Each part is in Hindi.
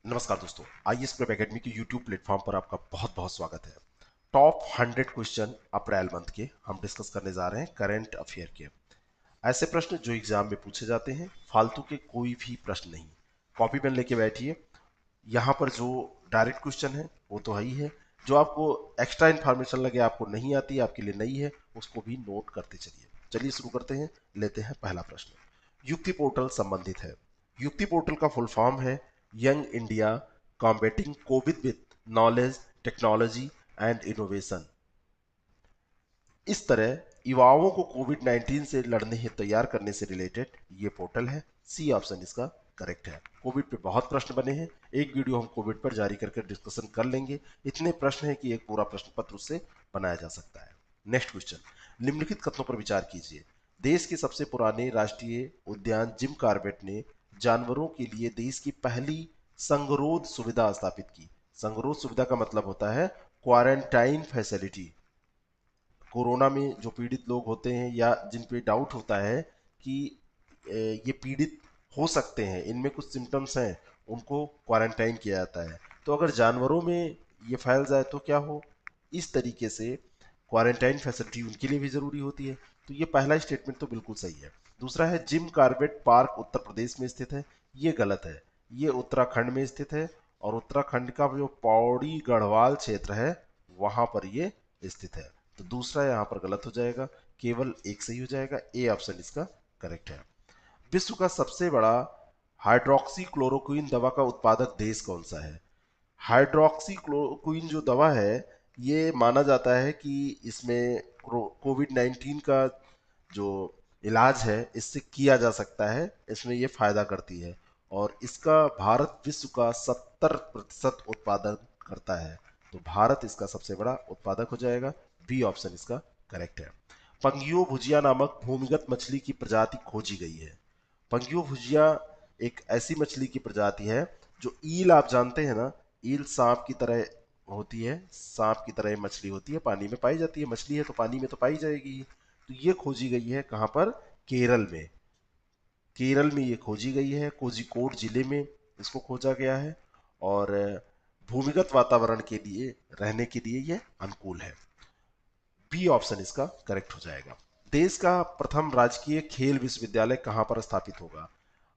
नमस्कार दोस्तों, आईएएस प्रेप एकेडमी के यूट्यूब प्लेटफॉर्म पर आपका बहुत बहुत स्वागत है। टॉप 100 क्वेश्चन अप्रैल मंथ के हम डिस्कस करने जा रहे हैं करंट अफेयर के। ऐसे प्रश्न जो एग्जाम में पूछे जाते हैं, फालतू के कोई भी प्रश्न नहीं। कॉपी पेन लेके बैठिए। यहाँ पर जो डायरेक्ट क्वेश्चन है वो तो है ही है, जो आपको एक्स्ट्रा इन्फॉर्मेशन लगे, आपको नहीं आती, आपके लिए नई है, उसको भी नोट करते चलिए। चलिए शुरू करते हैं। लेते हैं पहला प्रश्न। युक्ति पोर्टल संबंधित है। युक्ति पोर्टल का फुल फॉर्म है young India combating Covid with knowledge technology and innovation. इस तरह युवाओं को कोविड 19 से लड़ने हेतु तैयार करने से रिलेटेड ये पोर्टल है। सी ऑप्शन इसका करेक्ट है। कोविड पे बहुत प्रश्न बने हैं, एक वीडियो हम कोविड पर जारी करके डिस्कशन कर लेंगे। इतने प्रश्न है कि एक पूरा प्रश्न पत्र उससे बनाया जा सकता है। Next question. निम्नलिखित कथनों पर विचार कीजिए। देश के सबसे पुराने राष्ट्रीय उद्यान जिम कॉर्बेट ने जानवरों के लिए देश की पहली संगरोध सुविधा स्थापित की। संगरोध सुविधा का मतलब होता है क्वारंटाइन फैसिलिटी। कोरोना में जो पीड़ित लोग होते हैं या जिन पे डाउट होता है कि ये पीड़ित हो सकते हैं, इनमें कुछ सिम्टम्स हैं, उनको क्वारंटाइन किया जाता है। तो अगर जानवरों में ये फैल जाए तो क्या हो, इस तरीके से क्वारंटाइन फैसिलिटी उनके लिए भी जरूरी होती है। तो ये पहला स्टेटमेंट तो बिल्कुल सही है। दूसरा है Jim Corbett park Uttar Pradesh में स्थित है। ये गलत है, ये उत्तराखंड में स्थित है, और उत्तराखंड का जो पौड़ी गढ़वाल क्षेत्र है वहां पर ये स्थित है। तो दूसरा यहाँ पर गलत हो जाएगा, केवल एक सही हो जाएगा। ए ऑप्शन इसका करेक्ट है। विश्व का सबसे बड़ा हाइड्रोक्सी क्लोरोक्विन दवा का उत्पादक देश कौन सा है? हाइड्रोक्सी क्लोरोक्विन जो दवा है, ये माना जाता है कि इसमें कोविड 19 का जो इलाज है इससे किया जा सकता है, इसमें ये फायदा करती है, और इसका भारत विश्व का 70% उत्पादन करता है। तो भारत इसका सबसे बड़ा उत्पादक हो जाएगा। बी ऑप्शन इसका करेक्ट है। पंगियो भुजिया नामक भूमिगत मछली की प्रजाति खोजी गई है। पंगियो भुजिया एक ऐसी मछली की प्रजाति है जो ईल, आप जानते हैं ना, ईल सांप की तरह होती है, सांप की तरह मछली होती है, पानी में पाई जाती है। मछली है तो पानी में तो पाई जाएगी। तो ये खोजी गई है कहाँ पर? केरल में। केरल में ये खोजी गई है, कोझिकोड जिले में इसको खोजा गया है, और भूमिगत वातावरण के लिए रहने के लिए ये अनुकूल है। बी ऑप्शन इसका करेक्ट हो जाएगा। देश का प्रथम राजकीय खेल विश्वविद्यालय कहाँ पर स्थापित होगा?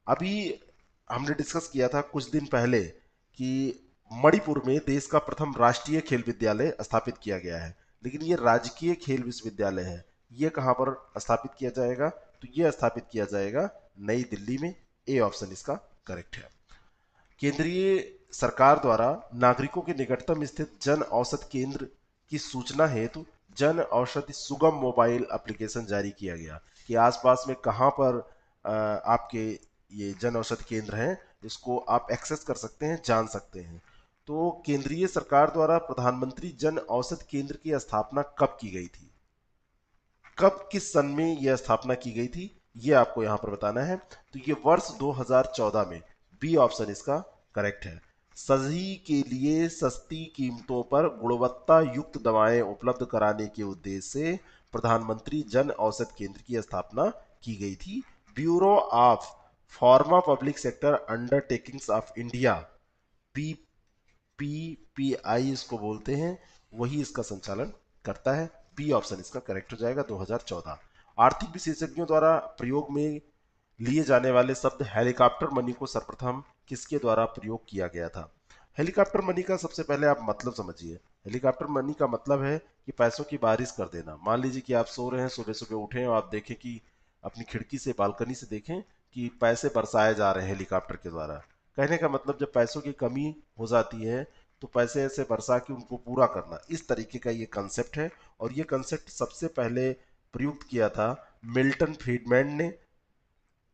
अभी हमने डिस्कस किया था कुछ दिन पहले कि मणिपुर में देश का प्रथम राष्ट्रीय खेल विद्यालय स्थापित किया गया है, लेकिन ये राजकीय खेल विश्वविद्यालय है। ये कहाँ पर स्थापित किया जाएगा? तो ये स्थापित किया जाएगा नई दिल्ली में। ए ऑप्शन इसका करेक्ट है। केंद्रीय सरकार द्वारा नागरिकों के निकटतम स्थित जन औषधि केंद्र की सूचना हेतु जन औषधि सुगम मोबाइल एप्लीकेशन जारी किया गया कि आसपास में कहाँ पर आपके ये जन औषधि केंद्र हैं, इसको आप एक्सेस कर सकते हैं, जान सकते हैं। तो केंद्रीय सरकार द्वारा प्रधानमंत्री जन औषधि केंद्र की स्थापना कब की गई थी? कब, किस सन में यह स्थापना की गई थी, ये आपको यहां पर बताना है। तो ये वर्ष 2014 में। बी ऑप्शन इसका करेक्ट है। सभी के लिए सस्ती कीमतों पर गुणवत्ता युक्त दवाएं उपलब्ध कराने के उद्देश्य से प्रधानमंत्री जन औषधि केंद्र की स्थापना की गई थी। Bureau of Pharma Public Sector Undertakings of India, PPPI इसको बोलते हैं, वही इसका संचालन करता है। बी ऑप्शन इसका करेक्ट हो जाएगा, 2014। आर्थिक विशेषज्ञों द्वारा प्रयोग में लिए जाने वाले शब्द हेलीकॉप्टर मनी को सर्वप्रथम किसके द्वारा प्रयोग किया गया था? हेलीकॉप्टर मनी का सबसे पहले आप मतलब समझिए। हेलीकॉप्टर मनी का मतलब है कि पैसों की बारिश कर देना। मान लीजिए कि आप सो रहे हैं, सुबह सुबह उठे और आप देखें कि अपनी खिड़की से, बालकनी से देखें कि पैसे बरसाए जा रहे हैं हेलीकॉप्टर के द्वारा। कहने का मतलब जब पैसों की कमी हो जाती है तो पैसे ऐसे बरसा के उनको पूरा करना, इस तरीके का ये कंसेप्ट है। और ये कंसेप्ट सबसे पहले प्रयुक्त किया था मिल्टन फ्रीडमैन ने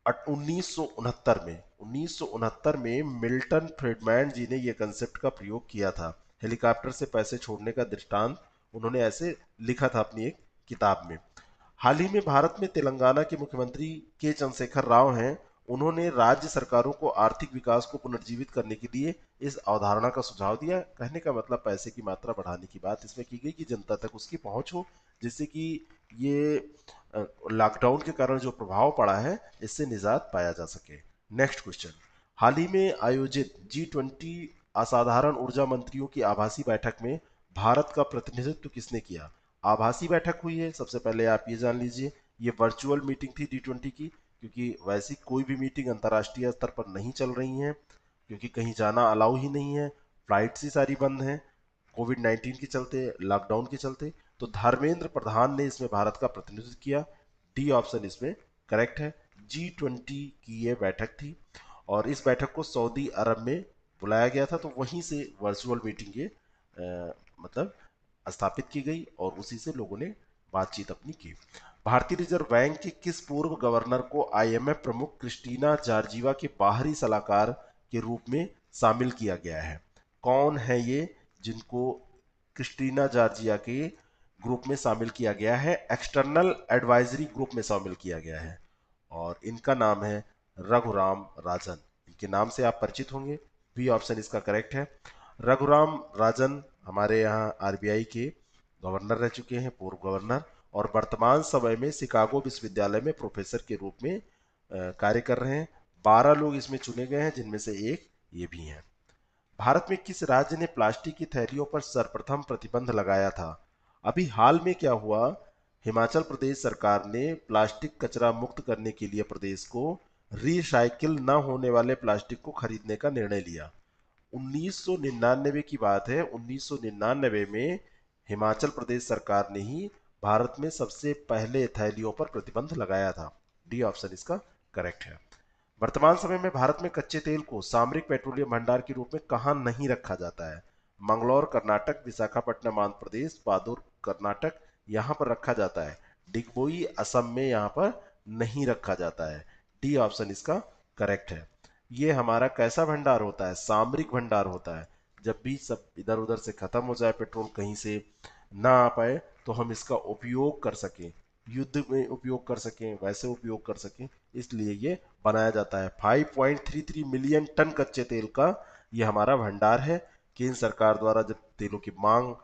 1969 में मिल्टन फ्रीडमैन जी ने यह कंसेप्ट का प्रयोग किया था। हेलीकॉप्टर से पैसे छोड़ने का दृष्टांत उन्होंने ऐसे लिखा था अपनी एक किताब में। हाल ही में भारत में तेलंगाना के मुख्यमंत्री के चंद्रशेखर राव हैं। उन्होंने राज्य सरकारों को आर्थिक विकास को पुनर्जीवित करने के लिए इस अवधारणा का सुझाव दिया। कहने का मतलब पैसे की मात्रा बढ़ाने की बात इसमें की गई कि जनता तक उसकी पहुंच हो, जिससे कि ये लॉकडाउन के कारण जो प्रभाव पड़ा है इससे निजात पाया जा सके। Next question. हाल ही में आयोजित G20 असाधारण ऊर्जा मंत्रियों की आभासी बैठक में भारत का प्रतिनिधित्व किसने किया? आभासी बैठक हुई है, सबसे पहले आप ये जान लीजिए। ये वर्चुअल मीटिंग थी G20 की, क्योंकि वैसी कोई भी मीटिंग अंतर्राष्ट्रीय स्तर पर नहीं चल रही है, क्योंकि कहीं जाना अलाउ ही नहीं है, फ्लाइट्स ही सारी बंद हैं कोविड-19 के चलते, लॉकडाउन के चलते। तो धर्मेंद्र प्रधान ने इसमें भारत का प्रतिनिधित्व किया। डी ऑप्शन इसमें करेक्ट है। G20 की ये बैठक थी और इस बैठक को सऊदी अरब में बुलाया गया था, तो वहीं से वर्चुअल मीटिंग ये मतलब स्थापित की गई और उसी से लोगों ने बातचीत अपनी की। भारतीय रिजर्व बैंक के किस पूर्व गवर्नर को IMF प्रमुख क्रिस्टीना जॉर्जिवा के बाहरी सलाहकार के रूप में शामिल किया गया है? कौन है ये जिनको क्रिस्टीना जॉर्जिया के ग्रुप में शामिल किया गया है, एक्सटर्नल एडवाइजरी ग्रुप में शामिल किया गया है? और इनका नाम है रघुराम राजन। इनके नाम से आप परिचित होंगे। बी ऑप्शन इसका करेक्ट है। रघुराम राजन हमारे यहाँ RBI के गवर्नर रह चुके हैं, पूर्व गवर्नर, और वर्तमान समय में शिकागो विश्वविद्यालय में प्रोफेसर के रूप में कार्य कर रहे हैं। 12 लोग इसमें चुने गए हैं, जिनमें से एक ये भी हैं। भारत में किस राज्य ने प्लास्टिक की थैलियों पर सर्वप्रथम प्रतिबंध लगाया था? अभी हाल में क्या हुआ, हिमाचल प्रदेश सरकार ने प्लास्टिक कचरा मुक्त करने के लिए प्रदेश को रिसाइकिल न होने वाले प्लास्टिक को खरीदने का निर्णय लिया। 1999 की बात है। 1999 में हिमाचल प्रदेश सरकार ने ही भारत में सबसे पहले थैलियों पर प्रतिबंध लगाया था। डी ऑप्शन इसका करेक्ट है। वर्तमान समय में भारत में कच्चे तेल को सामरिक पेट्रोलियम भंडार के रूप में कहाँ नहीं रखा जाता है? मंगलौर कर्नाटक, विशाखापट्टनम आंध्र प्रदेश, पादुर कर्नाटक, यहाँ पर रखा जाता है। डिगबोई असम में यहाँ पर नहीं रखा जाता है। डी ऑप्शन इसका करेक्ट है। ये हमारा कैसा भंडार होता है? सामरिक भंडार होता है। जब भी सब इधर उधर से खत्म हो जाए, पेट्रोल कहीं से ना आ पाए, तो हम इसका उपयोग कर सकें, युद्ध में उपयोग कर सकें, वैसे उपयोग कर सकें, इसलिए ये बनाया जाता है। 5.33 मिलियन टन कच्चे तेल का ये हमारा भंडार है। केंद्र सरकार द्वारा जब तेलों की मांग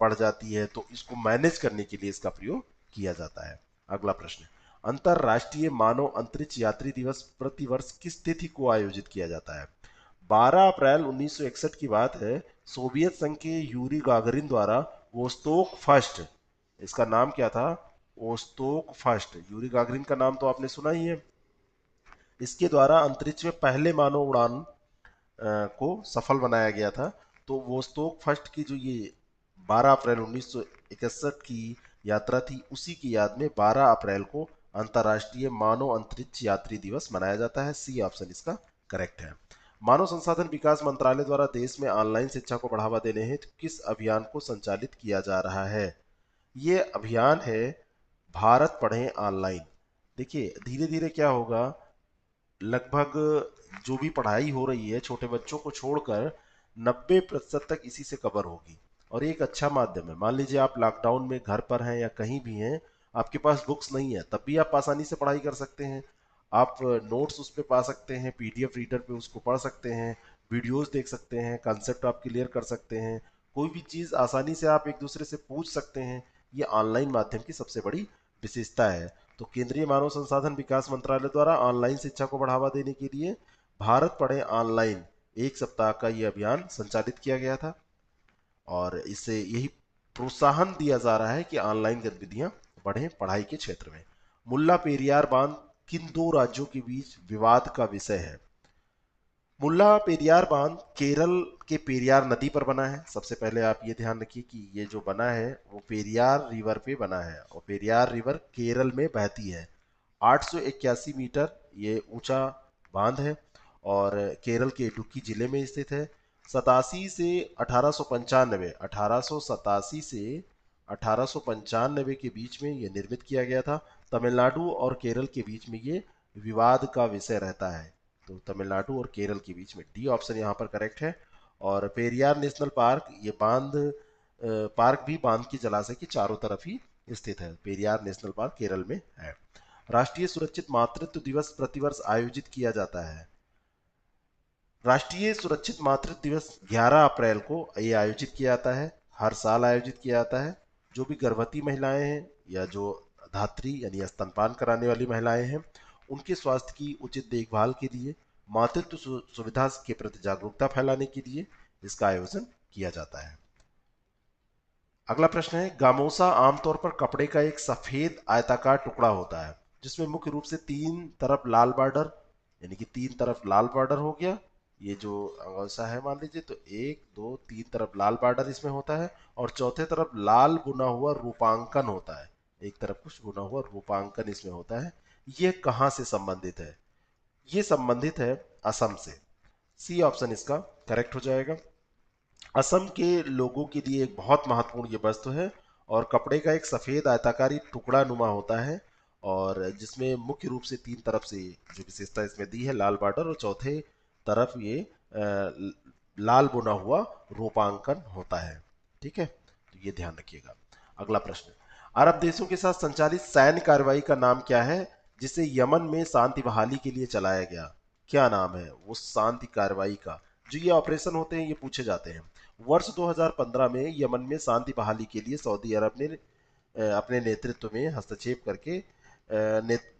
बढ़ जाती है, तो इसको मैनेज करने के लिए इसका प्रयोग किया जाता है। अगला प्रश्न, अंतरराष्ट्रीय मानव अंतरिक्ष यात्री दिवस प्रतिवर्ष किस तिथि को आयोजित किया जाता है? 12 अप्रैल 1961 की बात है। सोवियत संघ के यूरी गागरिन द्वारा वोस्तोक फर्स्ट, इसका नाम क्या था? Vostok first. यूरी गागरिन का नाम तो आपने सुना ही है। इसके द्वारा अंतरिक्ष में पहले मानव उड़ान को सफल बनाया गया था। तो वोस्तोक फर्स्ट की जो ये 12 अप्रैल 1961 की यात्रा थी, उसी की याद में 12 अप्रैल को अंतर्राष्ट्रीय मानव अंतरिक्ष यात्री दिवस मनाया जाता है। सी ऑप्शन इसका करेक्ट है। मानव संसाधन विकास मंत्रालय द्वारा देश में ऑनलाइन शिक्षा को बढ़ावा देने हेतु किस अभियान को संचालित किया जा रहा है? ये अभियान है भारत पढ़े ऑनलाइन। देखिए धीरे धीरे क्या होगा, लगभग जो भी पढ़ाई हो रही है छोटे बच्चों को छोड़कर 90% तक इसी से कवर होगी। और ये एक अच्छा माध्यम है। मान लीजिए आप लॉकडाउन में घर पर हैं या कहीं भी हैं, आपके पास बुक्स नहीं है, तब भी आप आसानी से पढ़ाई कर सकते हैं। आप नोट्स उस पर पा सकते हैं, PDF रीडर पे उसको पढ़ सकते हैं, वीडियोस देख सकते हैं, कंसेप्ट आप क्लियर कर सकते हैं, कोई भी चीज़ आसानी से आप एक दूसरे से पूछ सकते हैं। ये ऑनलाइन माध्यम की सबसे बड़ी विशेषता है। तो केंद्रीय मानव संसाधन विकास मंत्रालय द्वारा ऑनलाइन शिक्षा को बढ़ावा देने के लिए भारत पढ़े ऑनलाइन एक सप्ताह का ये अभियान संचालित किया गया था और इससे यही प्रोत्साहन दिया जा रहा है कि ऑनलाइन गतिविधियां बढ़ें पढ़ाई के क्षेत्र में। मुल्ला पेरियार बांध किन दो राज्यों के बीच विवाद का विषय है? मुल्ला पेरियार बांध केरल के पेरियार नदी पर बना है। सबसे पहले आप ये ध्यान रखिए कि ये जो बना है वो पेरियार रिवर पे बना है और पेरियार रिवर केरल में बहती है। 881 मीटर ये ऊंचा बांध है और केरल के इडुक्की जिले में स्थित है। 87 से 1895, 1887 से 1895 के बीच में ये निर्मित किया गया था। तमिलनाडु और केरल के बीच में ये विवाद का विषय रहता है। तो तमिलनाडु और केरल के बीच में, डी ऑप्शन यहाँ पर करेक्ट है। और पेरियार नेशनल पार्क, ये बांध पार्क भी बांध के जलाशय के चारों तरफ ही स्थित है। पेरियार नेशनल पार्क केरल में है। राष्ट्रीय सुरक्षित मातृत्व दिवस प्रतिवर्ष आयोजित किया जाता है। राष्ट्रीय सुरक्षित मातृत्व दिवस 11 अप्रैल को ये आयोजित किया जाता है। हर साल आयोजित किया जाता है। जो भी गर्भवती महिलाएं हैं या जो धात्री यानी स्तनपान कराने वाली महिलाएं हैं, उनके स्वास्थ्य की उचित देखभाल के लिए मातृत्व सुविधा के प्रति जागरूकता फैलाने के लिए इसका आयोजन किया जाता है। अगला प्रश्न है, गामोसा आमतौर पर कपड़े का एक सफेद आयताकार टुकड़ा होता है जिसमें मुख्य रूप से तीन तरफ लाल बॉर्डर, यानी कि तीन तरफ लाल बॉर्डर हो गया। ये जो गामोसा है मान लीजिए तो एक दो तीन तरफ लाल बॉर्डर इसमें होता है और चौथे तरफ लाल बुना हुआ रूपांकन होता है, एक तरफ कुछ बुना हुआ रूपांकन इसमें होता है। ये कहाँ से संबंधित है? ये संबंधित है असम से। सी ऑप्शन इसका करेक्ट हो जाएगा। असम के लोगों के लिए एक बहुत महत्वपूर्ण ये वस्तु है और कपड़े का एक सफेद आयताकारी टुकड़ा नुमा होता है और जिसमें मुख्य रूप से तीन तरफ से जो विशेषता इसमें दी है लाल बॉर्डर और चौथे तरफ ये लाल बुना हुआ रूपांकन होता है। ठीक है, तो ये ध्यान रखिएगा। अगला प्रश्न, अरब देशों के साथ संचालित सैन्य कार्रवाई का नाम क्या है जिसे यमन में शांति बहाली के लिए चलाया गया? क्या नाम है वो शांति कार्रवाई का? जो ये ऑपरेशन होते हैं ये पूछे जाते हैं। वर्ष 2015 में यमन में शांति बहाली के लिए सऊदी अरब ने अपने नेतृत्व में हस्तक्षेप करके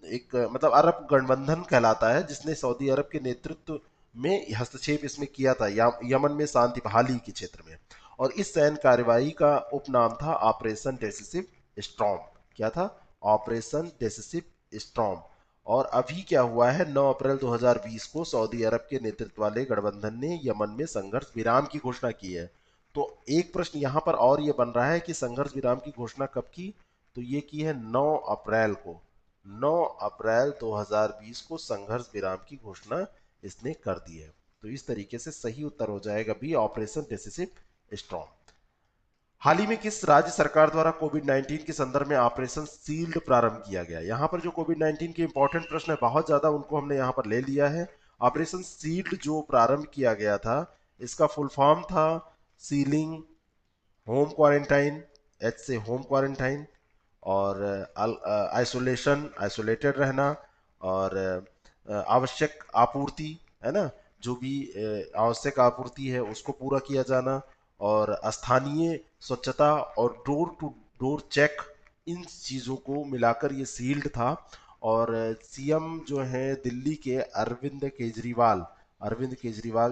एक मतलब अरब गठबंधन कहलाता है जिसने सऊदी अरब के नेतृत्व में हस्तक्षेप इसमें किया था यमन में शांति बहाली के क्षेत्र में। और इस सैन्य कार्रवाई का उपनाम था ऑपरेशन डेसिसिव स्टॉर्म। क्या था? Operation decisive storm. और अभी क्या हुआ है, 9 अप्रैल 2020 को सऊदी अरब के नेतृत्व वाले गठबंधन ने यमन में संघर्ष विराम की घोषणा की है। तो एक प्रश्न यहां पर और ये बन रहा है कि संघर्ष विराम की घोषणा कब की? तो ये की है 9 अप्रैल को। 9 अप्रैल 2020 को संघर्ष विराम की घोषणा इसने कर दी है। तो इस तरीके से सही उत्तर हो जाएगा बी, ऑपरेशन डेसिसिव स्टॉर्म। हाल ही में किस राज्य सरकार द्वारा कोविड 19 के संदर्भ में ऑपरेशन सील्ड प्रारंभ किया गया? यहां पर जो कोविड 19 के इंपॉर्टेंट प्रश्न है बहुत ज्यादा, उनको हमने यहां पर ले लिया है। ऑपरेशन सील्ड जो प्रारंभ किया गया था इसका फुल फॉर्म था सीलिंग होम क्वारंटाइन, एच से होम क्वारंटाइन, और आइसोलेशन आइसोलेटेड रहना, और आवश्यक आपूर्ति है ना, जो भी आवश्यक आपूर्ति है उसको पूरा किया जाना, और स्थानीय स्वच्छता और डोर टू डोर चेक, इन चीज़ों को मिलाकर ये सील्ड था। और सीएम जो है दिल्ली के अरविंद केजरीवाल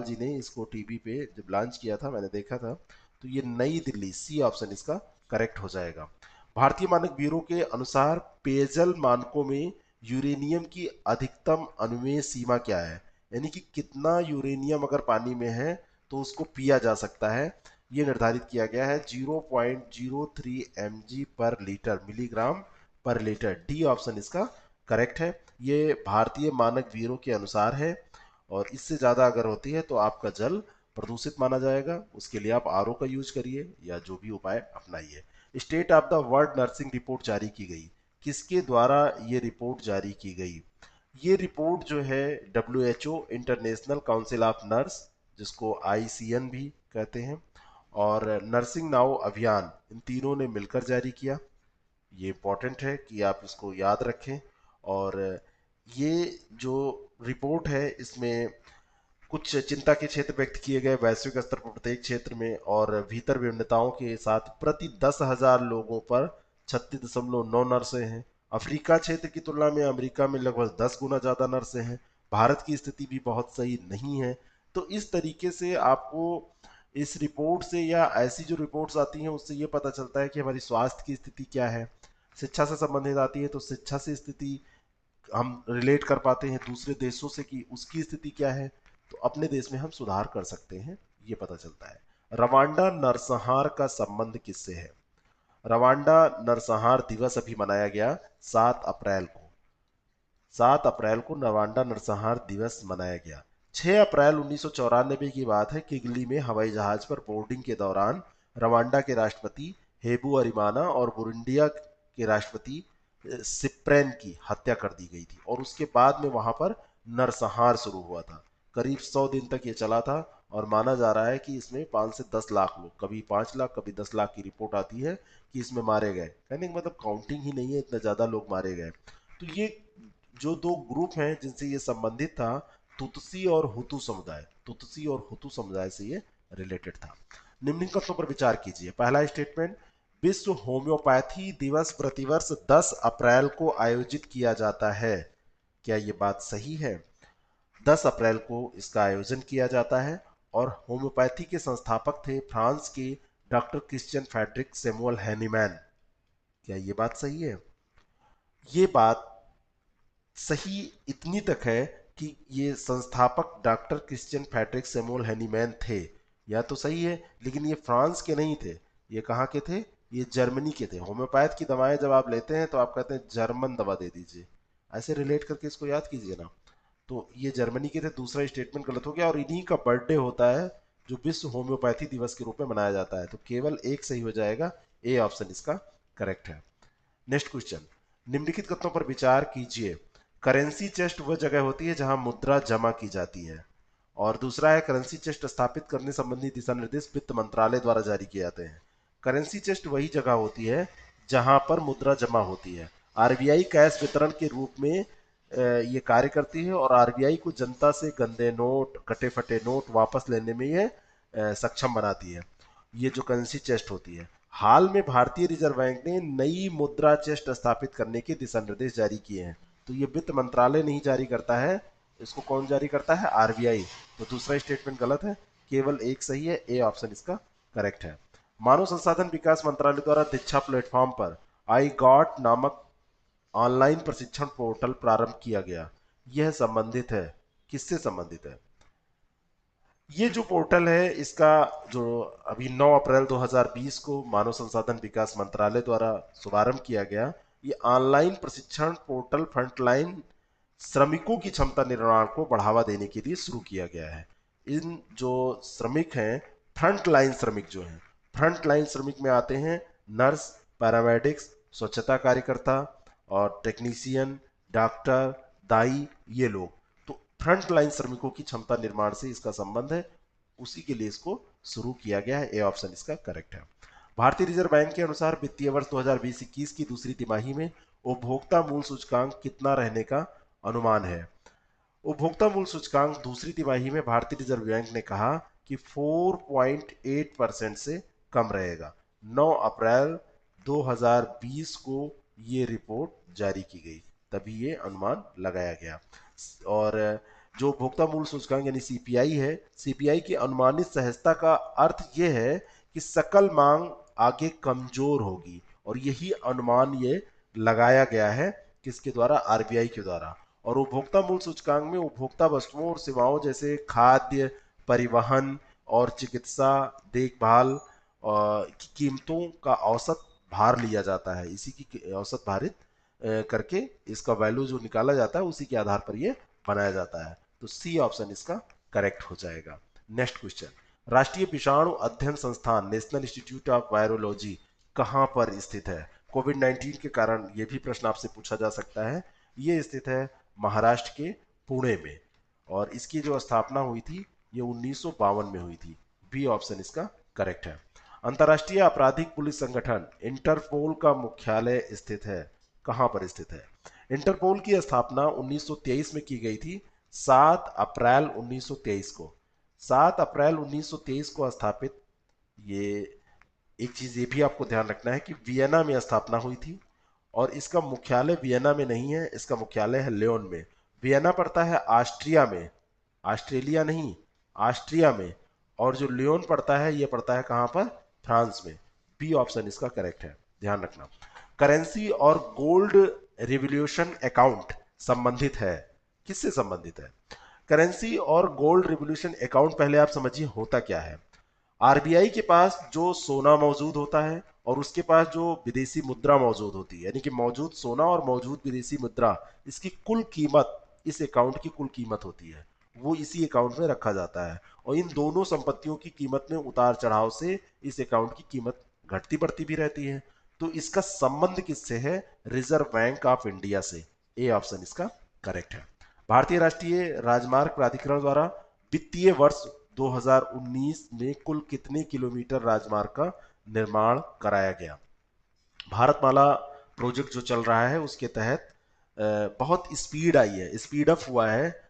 जी ने इसको टीवी पे जब लॉन्च किया था मैंने देखा था। तो ये नई दिल्ली, सी ऑप्शन इसका करेक्ट हो जाएगा। भारतीय मानक ब्यूरो के अनुसार पेयजल मानकों में यूरेनियम की अधिकतम अनुमेय सीमा क्या है? यानी कि कितना यूरेनियम अगर पानी में है तो उसको पिया जा सकता है, ये निर्धारित किया गया है 0.03 mg पर लीटर, मिलीग्राम पर लीटर। डी ऑप्शन इसका करेक्ट है। ये भारतीय मानक ब्यूरो के अनुसार है और इससे ज़्यादा अगर होती है तो आपका जल प्रदूषित माना जाएगा। उसके लिए आप आरओ का यूज करिए या जो भी उपाय अपनाइए। State of the World Nursing Report जारी की गई, किसके द्वारा ये रिपोर्ट जारी की गई? ये रिपोर्ट जो है WHO, international council of nurse, जिसको ICN भी कहते हैं, और नर्सिंग नाउ अभियान, इन तीनों ने मिलकर जारी किया। ये इंपॉर्टेंट है कि आप इसको याद रखें। और ये जो रिपोर्ट है इसमें कुछ चिंता के क्षेत्र व्यक्त किए गए वैश्विक स्तर पर प्रत्येक क्षेत्र में, और भीतर विभिन्नताओं के साथ प्रति 10,000 लोगों पर 36.9 नर्सें हैं। अफ्रीका क्षेत्र की तुलना में अमेरिका में लगभग 10 गुना ज्यादा नर्सें हैं। भारत की स्थिति भी बहुत सही नहीं है। तो इस तरीके से आपको इस रिपोर्ट से या ऐसी जो रिपोर्ट्स आती हैं उससे ये पता चलता है कि हमारी स्वास्थ्य की स्थिति क्या है। शिक्षा से संबंधित आती है तो शिक्षा से स्थिति हम रिलेट कर पाते हैं दूसरे देशों से कि उसकी स्थिति क्या है, तो अपने देश में हम सुधार कर सकते हैं, ये पता चलता है। रवांडा नरसंहार का संबंध किससे है? रवांडा नरसंहार दिवस अभी मनाया गया 7 अप्रैल को। 7 अप्रैल को रवांडा नरसंहार दिवस मनाया गया। 6 अप्रैल 1994 की बात है, किगली में हवाई जहाज पर बोर्डिंग के दौरान रवांडा के राष्ट्रपति हेबू अरिमाना और बुरुंडिया के राष्ट्रपति सिप्रेन की हत्या कर दी गई थी और उसके बाद में वहां पर नरसंहार शुरू हुआ था। करीब 100 दिन तक ये चला था और माना जा रहा है कि इसमें 5 से 10 लाख लोग, कभी 5 लाख कभी 10 लाख की रिपोर्ट आती है कि इसमें मारे गए। कहने का मतलब काउंटिंग ही नहीं है, इतने ज्यादा लोग मारे गए। तो ये जो दो ग्रुप हैं जिनसे ये संबंधित था, तुतसी और हुतू समुदाय, तुतसी और हुतू समुदाय से ये रिलेटेड था। निम्नलिखित कथनों पर विचार कीजिए। पहला स्टेटमेंट, विश्व होम्योपैथी दिवस प्रतिवर्ष 10 अप्रैल को आयोजित किया जाता है। क्या ये बात सही है? 10 अप्रैल को इसका आयोजन किया जाता है और होम्योपैथी के संस्थापक थे फ्रांस के doctor Christian Friedrich Samuel Hahnemann. क्या ये बात सही है? ये बात सही इतनी तक है कि ये संस्थापक doctor Christian Friedrich Samuel Hahnemann थे, या तो सही है, लेकिन ये फ्रांस के नहीं थे। ये कहाँ के थे? ये जर्मनी के थे। होम्योपैथ की दवाएं जब आप लेते हैं तो आप कहते हैं जर्मन दवा दे दीजिए, ऐसे रिलेट करके इसको याद कीजिए ना। तो ये जर्मनी के थे, दूसरा स्टेटमेंट गलत हो गया। और इन्हीं का बर्थडे होता है जो विश्व होम्योपैथी दिवस के रूप में मनाया जाता है। तो केवल एक सही हो जाएगा, ए ऑप्शन इसका करेक्ट है। नेक्स्ट क्वेश्चन, निम्नलिखित कथनों पर विचार कीजिए। करेंसी चेस्ट वह जगह होती है जहां मुद्रा जमा की जाती है। और दूसरा है, करेंसी चेस्ट स्थापित करने संबंधी दिशा निर्देश वित्त मंत्रालय द्वारा जारी किए जाते हैं। करेंसी चेस्ट वही जगह होती है जहां पर मुद्रा जमा होती है। आरबीआई कैश वितरण के रूप में ये कार्य करती है और आरबीआई को जनता से गंदे नोट, कटे फटे नोट वापस लेने में ये सक्षम बनाती है। ये जो करेंसी चेस्ट होती है, हाल में भारतीय रिजर्व बैंक ने नई मुद्रा चेस्ट स्थापित करने के दिशा निर्देश जारी किए हैं। तो ये वित्त मंत्रालय नहीं जारी करता है, इसको कौन जारी करता है? आरबीआई। तो दूसरा स्टेटमेंट गलत है, केवल एक सही है, ए ऑप्शन इसका करेक्ट है। मानव संसाधन विकास मंत्रालय द्वारा दीक्षा प्लेटफॉर्म पर आई गॉट नामक ऑनलाइन प्रशिक्षण पोर्टल प्रारंभ किया गया। यह संबंधित है, किससे संबंधित है? ये जो पोर्टल है इसका जो अभी 9 अप्रैल 2020 को मानव संसाधन विकास मंत्रालय द्वारा शुभारंभ किया गया, ये ऑनलाइन प्रशिक्षण पोर्टल फ्रंटलाइन श्रमिकों की क्षमता निर्माण को बढ़ावा देने के लिए शुरू किया गया है। इन जो श्रमिक हैं, फ्रंटलाइन श्रमिक जो हैं, फ्रंटलाइन श्रमिक में आते हैं नर्स, पैरामेडिक्स, स्वच्छता कार्यकर्ता और टेक्नीशियन, डॉक्टर, दाई, ये लोग। तो फ्रंट लाइन श्रमिकों की क्षमता निर्माण से इसका संबंध है, उसी के लिए इसको शुरू किया गया है, ए ऑप्शन इसका करेक्ट है। भारतीय रिजर्व बैंक के अनुसार वित्तीय वर्ष 2020-21 की दूसरी तिमाही में उपभोक्ता मूल्य सूचकांक कितना रहने का अनुमान है? उपभोक्ता मूल्य सूचकांक दूसरी तिमाही में भारतीय रिजर्व बैंक ने कहा कि 4.8% से कम रहेगा। 9 अप्रैल 2020 को ये रिपोर्ट जारी की गई, तभी ये अनुमान लगाया गया। और जो उपभोक्ता मूल्य सूचकांक यानी सीपीआई है, सीपीआई की अनुमानित सहजता का अर्थ ये है कि सकल मांग आगे कमजोर होगी, और यही अनुमान ये लगाया गया है किसके द्वारा? आरबीआई के द्वारा। और उपभोक्ता मूल्य सूचकांक में उपभोक्ता वस्तुओं और सेवाओं जैसे खाद्य, परिवहन और चिकित्सा देखभाल की कीमतों का औसत भार लिया जाता है। इसी की औसत भारित करके इसका वैल्यू जो निकाला जाता है उसी के आधार पर ये बनाया जाता है। तो सी ऑप्शन इसका करेक्ट हो जाएगा। नेक्स्ट क्वेश्चन, राष्ट्रीय विषाणु अध्ययन संस्थान नेशनल इंस्टीट्यूट ऑफ वायरोलॉजी कहां पर स्थित है? कोविड 19 के कारण यह भी प्रश्न आपसे पूछा जा सकता है। ये स्थित है महाराष्ट्र के पुणे में, और इसकी जो स्थापना हुई थी ये 1952 में हुई थी। बी ऑप्शन इसका करेक्ट है। अंतर्राष्ट्रीय आपराधिक पुलिस संगठन इंटरपोल का मुख्यालय स्थित है, कहां पर स्थित है? इंटरपोल की स्थापना 1923 में की गई थी, 7 अप्रैल 1923 को। 7 अप्रैल 1923 को स्थापित। ये एक चीज ये भी आपको ध्यान रखना है कि वियना में स्थापना हुई थी, और इसका मुख्यालय वियना में नहीं है, इसका मुख्यालय है लियोन में। वियना पड़ता है ऑस्ट्रिया में, ऑस्ट्रेलिया नहीं, ऑस्ट्रिया में। और जो लियोन पड़ता है ये पड़ता है कहां पर? फ्रांस में। बी ऑप्शन इसका करेक्ट है, ध्यान रखना। करेंसी और गोल्ड रिवॉल्यूशन अकाउंट संबंधित है, किससे संबंधित है? करेंसी और गोल्ड रिवॉल्यूशन अकाउंट पहले आप समझिए होता क्या है। आरबीआई के पास जो सोना मौजूद होता है और उसके पास जो विदेशी मुद्रा मौजूद होती है, यानी कि मौजूद सोना और मौजूद विदेशी मुद्रा, इसकी कुल कीमत, इस अकाउंट की कुल कीमत होती है, वो इसी अकाउंट में रखा जाता है। और इन दोनों संपत्तियों की कीमत में उतार चढ़ाव से इस अकाउंट की कीमत घटती बढ़ती भी रहती है। तो इसका संबंध किससे है? रिजर्व बैंक ऑफ इंडिया से। ए ऑप्शन इसका करेक्ट है। भारतीय राष्ट्रीय राजमार्ग प्राधिकरण द्वारा वित्तीय वर्ष 2019 में कुल कितने किलोमीटर राजमार्ग का निर्माण कराया गया? भारतमाला प्रोजेक्ट जो चल रहा है उसके तहत बहुत स्पीड आई है, स्पीड अप हुआ है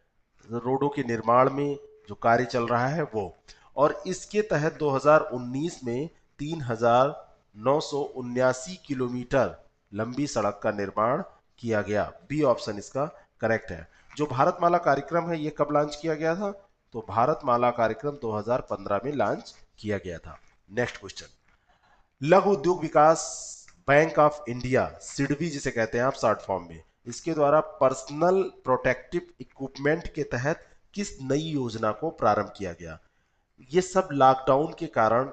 रोडों के निर्माण में जो कार्य चल रहा है वो। और इसके तहत 2019 में 3,979 किलोमीटर लंबी सड़क का निर्माण किया गया। बी ऑप्शन इसका करेक्ट है। जो भारतमाला कार्यक्रम है ये कब लॉन्च किया गया था? तो भारतमाला कार्यक्रम 2015 में लॉन्च किया गया था। नेक्स्ट क्वेश्चन, लघु उद्योग विकास बैंक ऑफ इंडिया, सिडबी जिसे कहते हैं आप शॉर्ट फॉर्म में, इसके द्वारा पर्सनल प्रोटेक्टिव इक्विपमेंट के तहत किस नई योजना को प्रारंभ किया गया? ये सब लॉकडाउन के कारण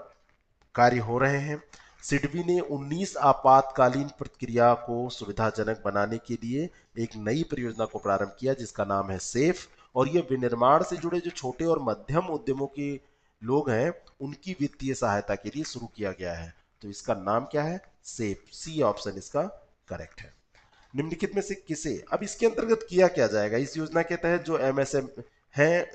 कार्य हो रहे हैं। सिडबी ने 19 आपातकालीन प्रक्रिया को सुविधाजनक बनाने के लिए एक नई परियोजना को प्रारंभ किया जिसका नाम है सेफ, और यह विनिर्माण से जुड़े जो छोटे और मध्यम उद्यमों के लोग हैं उनकी वित्तीय सहायता के लिए शुरू किया गया है। तो इसका नाम क्या है? सेफ। सी ऑप्शन इसका करेक्ट है। निम्नलिखित में से किसे, अब इसके अंतर्गत किया क्या जाएगा? इस योजना के तहत जो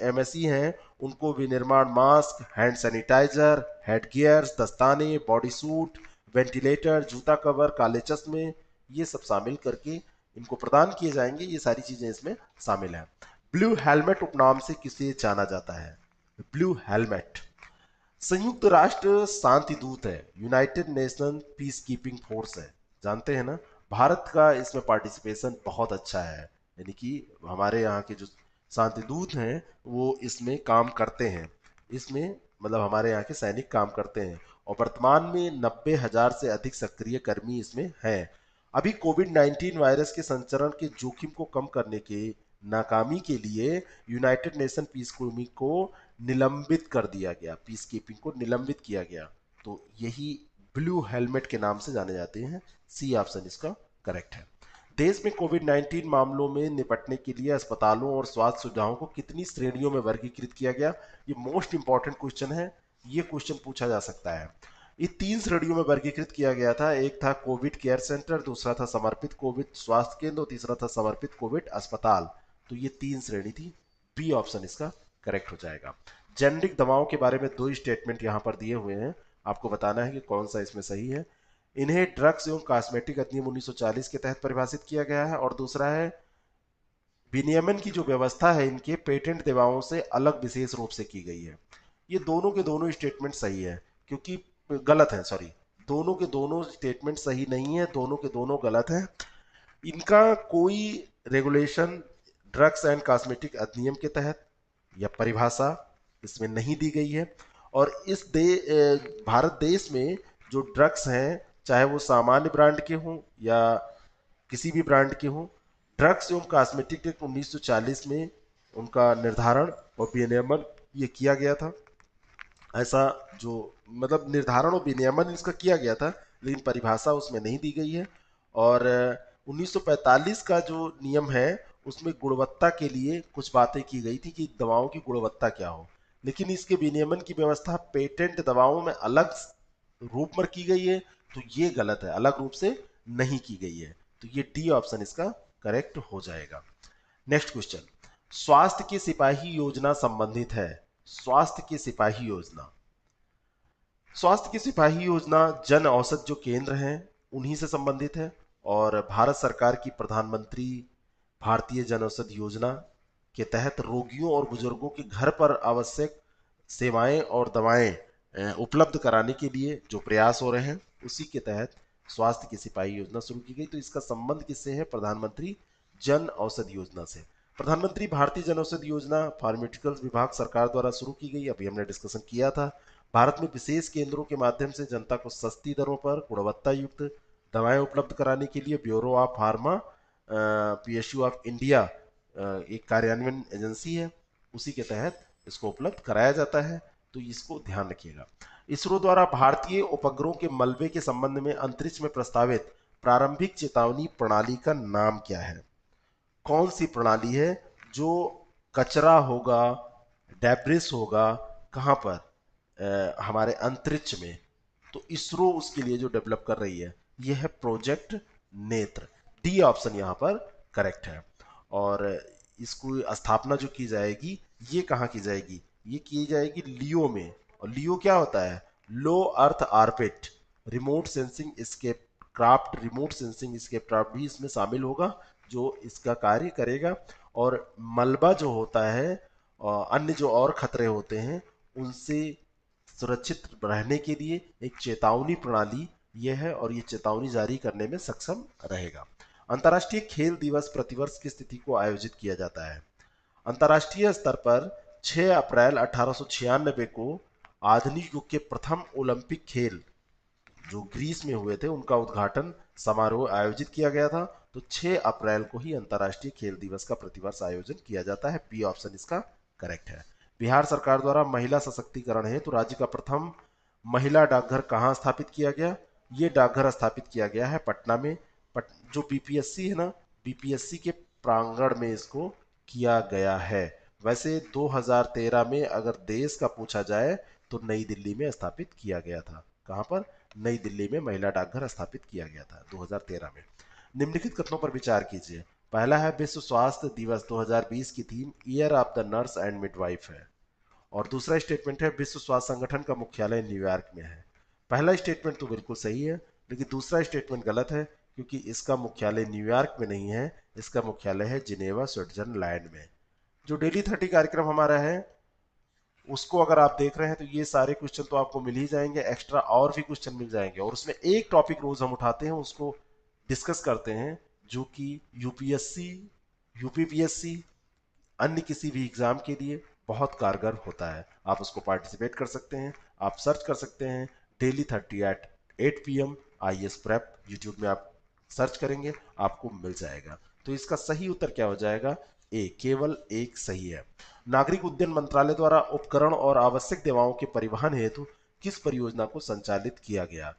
एमएसई हैं उनको विनिर्माण mask, hand sanitiser, head gears, दस्ताने, बॉडी सूट, वेंटिलेटर, जूता कवर, काले चश्मे, ये सब शामिल करके इनको प्रदान किए जाएंगे। ये सारी चीजें इसमें शामिल हैं। ब्लू हेलमेट उपनाम से किसे जाना जाता है? ब्लू हेलमेट संयुक्त राष्ट्र शांति दूत है, United nation peace keeping force है, जानते हैं ना। भारत का इसमें पार्टिसिपेशन बहुत अच्छा है, यानी कि हमारे यहाँ के जो शांति दूत हैं वो इसमें काम करते हैं, इसमें मतलब हमारे यहाँ के सैनिक काम करते हैं, और वर्तमान में 90,000 से अधिक सक्रिय कर्मी इसमें हैं। अभी कोविड-19 वायरस के संचरण के जोखिम को कम करने के नाकामी के लिए यूनाइटेड नेशन पीस कीपिंग को निलंबित कर दिया गया, पीस कीपिंग को निलंबित किया गया। तो यही ब्लू हेलमेट के नाम से जाने जाते हैं। सी ऑप्शन इसका करेक्ट है। देश में कोविड-19 मामलों में निपटने के लिए अस्पतालों और स्वास्थ्य सुविधाओं को कितनी श्रेणियों में वर्गीकृत किया गया? ये मोस्ट इंपॉर्टेंट क्वेश्चन है, ये क्वेश्चन पूछा जा सकता है। ये 3 श्रेणियों में वर्गीकृत किया गया था। एक था कोविड केयर सेंटर, दूसरा था समर्पित कोविड स्वास्थ्य केंद्र और तीसरा था समर्पित कोविड अस्पताल। तो ये 3 श्रेणी थी। बी ऑप्शन इसका करेक्ट हो जाएगा। जेनरिक दवाओं के बारे में 2 स्टेटमेंट यहां पर दिए हुए हैं, आपको बताना है कि कौन सा इसमें सही है। इन्हें ड्रग्स एवं कॉस्मेटिक अधिनियम 1940 के तहत परिभाषित किया गया है, और दूसरा है विनियमन की जो व्यवस्था है इनके पेटेंट दवाओं से अलग विशेष रूप से की गई है। ये दोनों के दोनों स्टेटमेंट सही है, क्योंकि गलत है, सॉरी, दोनों के दोनों स्टेटमेंट सही नहीं है, दोनों के दोनों गलत है। इनका कोई रेगुलेशन ड्रग्स एंड कॉस्मेटिक अधिनियम के तहत या परिभाषा इसमें नहीं दी गई है, और भारत देश में जो ड्रग्स हैं चाहे वो सामान्य ब्रांड के हों या किसी भी ब्रांड के हों, ड्रग्स एवं कॉस्मेटिक एक्ट 1940 में उनका निर्धारण और विनियमन ये किया गया था। ऐसा जो मतलब निर्धारण और विनियमन इसका किया गया था, लेकिन परिभाषा उसमें नहीं दी गई है। और 1945 का जो नियम है उसमें गुणवत्ता के लिए कुछ बातें की गई थी कि दवाओं की गुणवत्ता क्या हो, लेकिन इसके विनियमन की व्यवस्था पेटेंट दवाओं में अलग रूप में की गई है, तो ये गलत है, अलग रूप से नहीं की गई है। तो ये डी ऑप्शन इसका करेक्ट हो जाएगा। नेक्स्ट क्वेश्चन, स्वास्थ्य की सिपाही योजना संबंधित है। स्वास्थ्य की सिपाही योजना, स्वास्थ्य की सिपाही योजना जन औषध जो केंद्र हैं उन्हीं से संबंधित है, और भारत सरकार की प्रधानमंत्री भारतीय जन औषधि योजना के तहत रोगियों और बुजुर्गों के घर पर आवश्यक सेवाएं और दवाएं उपलब्ध कराने के लिए जो प्रयास हो रहे हैं उसी के तहत स्वास्थ्य की सिपाही योजना शुरू की गई। तो इसका संबंध किससे है? प्रधानमंत्री जन औषधि योजना से। प्रधानमंत्री भारतीय जन औषधि योजना फार्मास्यूटिकल्स विभाग सरकार द्वारा शुरू की गई, अभी हमने डिस्कशन किया था। भारत में विशेष केंद्रों के माध्यम से जनता को सस्ती दरों पर गुणवत्ता युक्त दवाएं उपलब्ध कराने के लिए bureau of pharma PSU of India एक कार्यान्वयन एजेंसी है, उसी के तहत इसको उपलब्ध कराया जाता है। तो इसको ध्यान रखिएगा। इसरो द्वारा भारतीय उपग्रहों के मलबे के संबंध में अंतरिक्ष में प्रस्तावित प्रारंभिक चेतावनी प्रणाली का नाम क्या है? कौन सी प्रणाली है जो कचरा होगा, डेब्रिस होगा, कहां पर? हमारे अंतरिक्ष में। तो इसरो उसके लिए जो डेवलप कर रही है यह है प्रोजेक्ट नेत्र। डी ऑप्शन यहां पर करेक्ट है। और इसको स्थापना जो की जाएगी ये कहाँ की जाएगी? ये की जाएगी लियो में। और लियो क्या होता है? Low earth orbit remote sensing escape craft, remote sensing escape craft भी इसमें शामिल होगा जो इसका कार्य करेगा। और मलबा जो होता है अन्य जो और खतरे होते हैं उनसे सुरक्षित रहने के लिए एक चेतावनी प्रणाली यह है, और ये चेतावनी जारी करने में सक्षम रहेगा। अंतर्राष्ट्रीय खेल दिवस प्रतिवर्ष किस तिथि को आयोजित किया जाता है? अंतर्राष्ट्रीय स्तर पर 6 अप्रैल 1896 को आधुनिक युग के प्रथम ओलंपिक खेल जो ग्रीस में हुए थे उनका उद्घाटन समारोह आयोजित किया गया था। तो 6 अप्रैल को ही अंतर्राष्ट्रीय खेल दिवस का प्रतिवर्ष आयोजन किया जाता है। बी ऑप्शन इसका करेक्ट है। बिहार सरकार द्वारा महिला सशक्तिकरण है तो राज्य का प्रथम महिला डाकघर कहाँ स्थापित किया गया? ये डाकघर स्थापित किया गया है पटना में। जो बीपीएससी है ना, बीपीएससी के प्रांगण में इसको किया गया है। वैसे 2013 में अगर देश का पूछा जाए तो नई दिल्ली में स्थापित किया गया था। कहां पर? नई दिल्ली में महिला डाकघर स्थापित किया गया था 2013 में। निम्नलिखित कथनों पर विचार कीजिए। पहला है विश्व स्वास्थ्य दिवस 2020 की theme year of the nurse and midwife है। और दूसरा स्टेटमेंट है विश्व स्वास्थ्य संगठन का मुख्यालय न्यूयॉर्क में है। पहला स्टेटमेंट तो बिल्कुल सही है, लेकिन दूसरा स्टेटमेंट गलत है क्योंकि इसका मुख्यालय न्यूयॉर्क में नहीं है, इसका मुख्यालय है जिनेवा स्विट्जरलैंड में। जो डेली 30 कार्यक्रम हमारा है उसको अगर आप देख रहे हैं तो ये सारे क्वेश्चन तो आपको मिल ही जाएंगे, एक्स्ट्रा और भी क्वेश्चन मिल जाएंगे और उसमें एक टॉपिक रोज हम उठाते हैं, उसको डिस्कस करते हैं, जो कि यूपीएससी, यूपीपीएससी, अन्य किसी भी एग्जाम के लिए बहुत कारगर होता है। आप उसको पार्टिसिपेट कर सकते हैं। आप सर्च कर सकते हैं डेली 30 एट 8 PM IAS प्रेप, यूट्यूब में आप सर्च करेंगे आपको मिल जाएगा। तो इसका सही उत्तर क्या हो जाएगा? ए, केवल एक सही है। नागरिक उड्डयन मंत्रालय द्वारा उपकरण और आवश्यक दवाओं के परिवहन हेतु किस परियोजना को संचालित किया गया?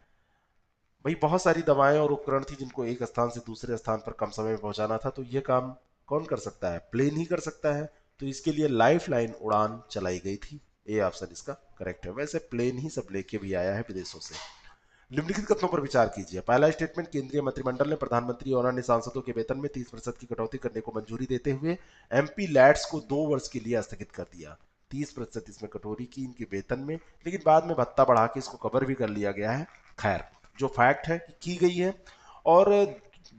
भाई बहुत सारी दवाएं और उपकरण थी जिनको एक स्थान से दूसरे स्थान पर कम समय में पहुंचाना था, तो ये काम कौन कर सकता है? प्लेन ही कर सकता है। तो इसके लिए लाइफ लाइन उड़ान चलाई गई थी। ए ऑप्शन इसका करेक्ट है। वैसे प्लेन ही सब लेके भी आया है विदेशों से। निम्नलिखित कथनों पर विचार कीजिए। पहला स्टेटमेंट केंद्रीय मंत्रिमंडल ने प्रधानमंत्री और अन्य सांसदों के वेतन में 30% की कटौती करने को मंजूरी देते हुए एमपी लैट्स को 2 वर्ष के लिए स्थगित कर दिया। 30% इसमें कटौती की इनके वेतन में, लेकिन बाद में भत्ता बढ़ा के इसको कवर भी कर लिया गया है। खैर, जो फैक्ट है कि की गई है। और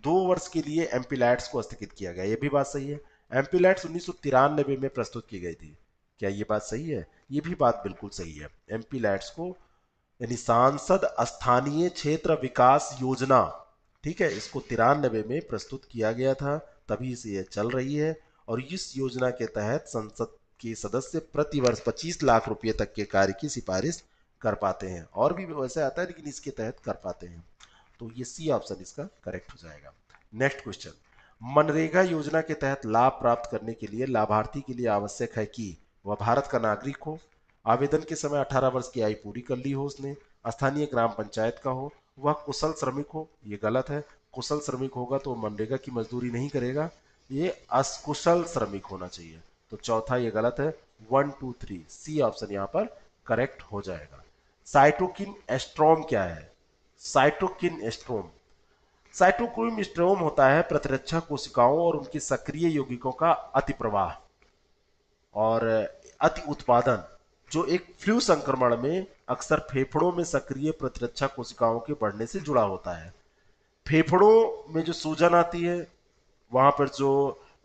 2 वर्ष के लिए एमपी लैट्स को स्थगित किया गया, ये भी बात सही है। एमपी लैट्स 1993 में प्रस्तुत की गई थी। क्या ये बात सही है? ये भी बात बिल्कुल सही है। एमपी लैट्स को यानी सांसद स्थानीय क्षेत्र विकास योजना, ठीक है, इसको 93 में प्रस्तुत किया गया था, तभी से ये चल रही है। और इस योजना के तहत संसद के सदस्य प्रति वर्ष 25 लाख रुपए तक के कार्य की सिफारिश कर पाते हैं। और भी वैसे आता है लेकिन इसके तहत कर पाते हैं। तो ये सी ऑप्शन इसका करेक्ट हो जाएगा। नेक्स्ट क्वेश्चन, मनरेगा योजना के तहत लाभ प्राप्त करने के लिए लाभार्थी के लिए आवश्यक है कि वह भारत का नागरिक हो, आवेदन के समय 18 वर्ष की आयु पूरी कर ली हो उसने, स्थानीय ग्राम पंचायत का हो, वह कुशल श्रमिक हो। ये गलत है। कुशल श्रमिक होगा तो मनरेगा की मजदूरी नहीं करेगा, ये अकुशल श्रमिक होना चाहिए। तो चौथा ये गलत है। 1 2 3 सी ऑप्शन यहाँ पर करेक्ट हो जाएगा। साइटोकिन एस्ट्रोम क्या है? साइटोकिन एस्ट्रोम, साइटोक्रोम स्ट्रोम होता है प्रतिरक्षा कोशिकाओं और उनकी सक्रिय यौगिकों का अतिप्रवाह और अति उत्पादन, जो एक फ्लू संक्रमण में अक्सर फेफड़ों में सक्रिय प्रतिरक्षा कोशिकाओं के बढ़ने से जुड़ा होता है। फेफड़ों में जो सूजन आती है वहां पर जो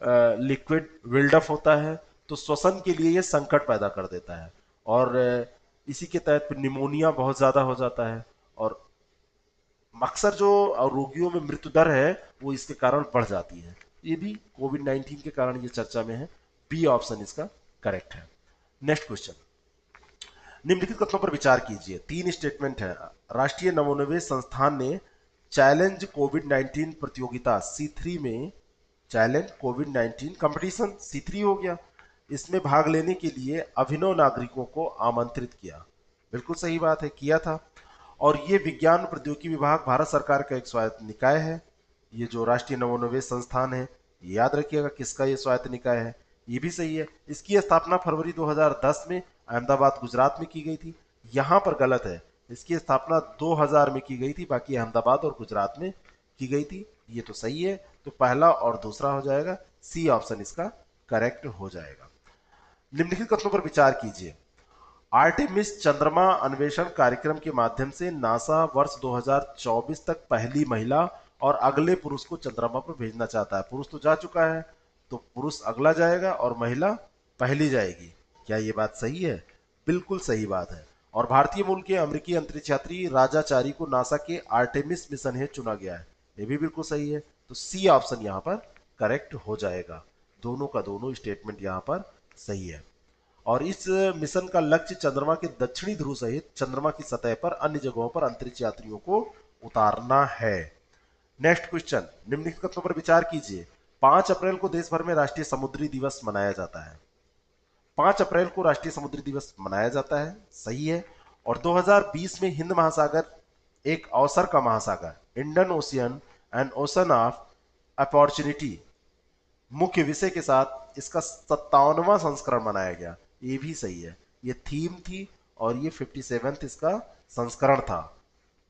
लिक्विड बिल्डअप होता है तो श्वसन के लिए यह संकट पैदा कर देता है और इसी के तहत निमोनिया बहुत ज्यादा हो जाता है और अक्सर जो रोगियों में मृत्यु दर है वो इसके कारण बढ़ जाती है। ये भी कोविड-19 के कारण ये चर्चा में है। बी ऑप्शन इसका करेक्ट है। नेक्स्ट क्वेश्चन, निम्नलिखित कथनों पर विचार कीजिए। 3 स्टेटमेंट है। राष्ट्रीय नवोन्मेष संस्थान ने चैलेंज कोविड-19 प्रतियोगिता C3 में, चैलेंज कोविड-19 कंपटीशन C3 हो गया, इसमें भाग लेने के लिए अभिनव नागरिकों को आमंत्रित किया। बिल्कुल सही बात है, किया था। और ये विज्ञान प्रौद्योगिकी विभाग भारत सरकार का एक स्वायत्त निकाय है। ये जो राष्ट्रीय नवोन्मेष संस्थान है, ये याद रखिएगा किसका ये स्वायत्त निकाय है। ये भी सही है। इसकी स्थापना फरवरी 2010 में अहमदाबाद गुजरात में की गई थी। यहाँ पर गलत है, इसकी स्थापना 2000 में की गई थी, बाकी अहमदाबाद और गुजरात में की गई थी। ये तो सही है। तो पहला और दूसरा हो जाएगा। सी ऑप्शन इसका करेक्ट हो जाएगा। निम्नलिखित कथनों पर विचार कीजिए। आर्टेमिस चंद्रमा अन्वेषण कार्यक्रम के माध्यम से नासा वर्ष 2024 तक पहली महिला और अगले पुरुष को चंद्रमा पर भेजना चाहता है। पुरुष तो जा चुका है, तो पुरुष अगला जाएगा और महिला पहली जाएगी। क्या ये बात सही है? बिल्कुल सही बात है। और भारतीय मूल के अमेरिकी अंतरिक्ष यात्री राजाचारी को नासा के आर्टेमिस मिशन हेतु चुना गया है। ये भी बिल्कुल सही है। तो सी ऑप्शन यहां पर करेक्ट हो जाएगा। दोनों का दोनों स्टेटमेंट यहां पर सही है। और इस मिशन का लक्ष्य चंद्रमा के दक्षिणी ध्रुव सहित चंद्रमा की सतह पर अन्य जगहों पर अंतरिक्ष यात्रियों को उतारना है। नेक्स्ट क्वेश्चन, निम्नलिखित कथनों पर विचार कीजिए। 5 अप्रैल को देश भर में राष्ट्रीय समुद्री दिवस मनाया जाता है। 5 अप्रैल को राष्ट्रीय समुद्री दिवस मनाया जाता है, सही है। और 2020 में हिंद महासागर एक अवसर का महासागर, Indian ocean and ocean of opportunity मुख्य विषय के साथ इसका 57वां संस्करण मनाया गया। ये भी सही है, ये थीम थी और ये 57th इसका संस्करण था,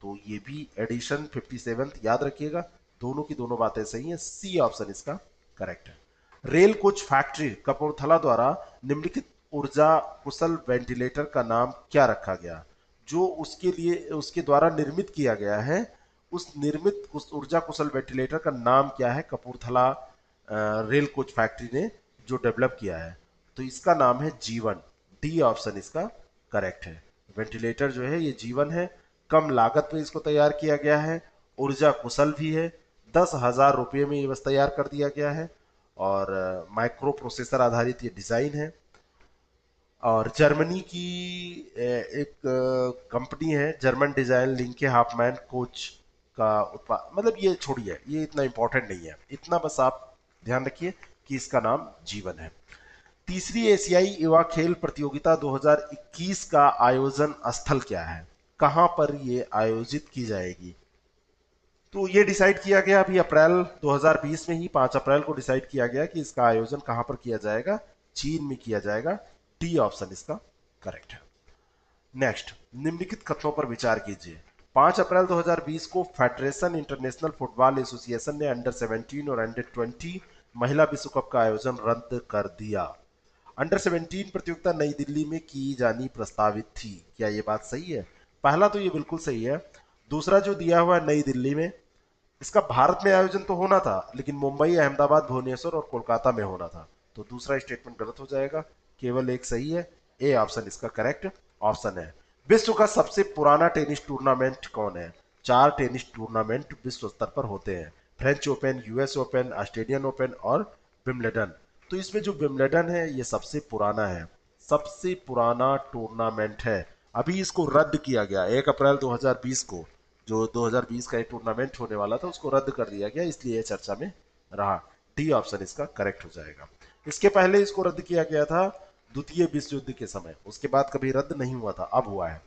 तो ये भी एडिशन 57th याद रखिएगा। दोनों की दोनों बातें सही हैं, सी ऑप्शन इसका करेक्ट है। रेल कोच फैक्ट्री कपूरथला द्वारा निम्नलिखित ऊर्जा कुशल वेंटिलेटर का नाम क्या रखा गया? जो उसके लिए उसके द्वारा निर्मित किया गया है, उस ऊर्जा कुशल वेंटिलेटर का नाम क्या है? कपूरथला रेल कोच फैक्ट्री ने जो डेवलप किया है, तो इसका नाम है जीवन। डी ऑप्शन इसका करेक्ट है। वेंटिलेटर जो है ये जीवन है, कम लागत में इसको तैयार किया गया है, ऊर्जा कुशल भी है, 10,000 रुपये में ये बस तैयार कर दिया गया है और माइक्रो प्रोसेसर आधारित ये डिजाइन है। और जर्मनी की एक कंपनी है, जर्मन डिजाइन लिंके हाफमैन कोच का उत्पाद, मतलब ये छोड़िए, ये इतना इंपॉर्टेंट नहीं है, इतना बस आप ध्यान रखिए कि इसका नाम जीवन है। तीसरी एशियाई युवा खेल प्रतियोगिता 2021 का आयोजन स्थल क्या है? कहां पर ये आयोजित की जाएगी? तो ये डिसाइड किया गया अभी अप्रैल 2020 में ही, 5 अप्रैल को डिसाइड किया गया कि इसका आयोजन कहां पर किया जाएगा? चीन में किया जाएगा। डी ऑप्शन इसका करेक्ट है। नेक्स्ट, निम्नलिखित कथनों पर विचार कीजिए। 5 अप्रैल 2020 को फेडरेशन इंटरनेशनल फुटबॉल एसोसिएशन ने अंडर 17 और अंडर 20 महिला विश्व कप का आयोजन रद्द कर दिया। अंडर 17 प्रतियोगिता नई दिल्ली में की जानी प्रस्तावित थी, क्या ये बात सही है? पहला तो ये बिल्कुल सही है। दूसरा जो दिया हुआ नई दिल्ली में, इसका भारत में आयोजन तो होना था, लेकिन मुंबई, अहमदाबाद, भुवनेश्वर और कोलकाता में होना था, तो दूसरा स्टेटमेंट गलत हो जाएगा। केवल एक सही है, ए ऑप्शन इसका करेक्ट ऑप्शन है। विश्व का सबसे पुराना टेनिस टूर्नामेंट कौन है? 4 टेनिस टूर्नामेंट विश्व स्तर पर होते हैं, French open, US open, Australian open और विम्बलडन। तो इसमें जो विम्बलडन है ये सबसे पुराना है, सबसे पुराना टूर्नामेंट है। अभी इसको रद्द किया गया 1 अप्रैल 2020 को, जो 2020 का एक टूर्नामेंट होने वाला था उसको रद्द कर दिया गया, इसलिए यह चर्चा में रहा। डी ऑप्शन इसका करेक्ट हो जाएगा। इसके पहले इसको रद्द किया गया था द्वितीय विश्व युद्ध के समय, उसके बाद कभी रद्द नहीं हुआ था, अब हुआ है।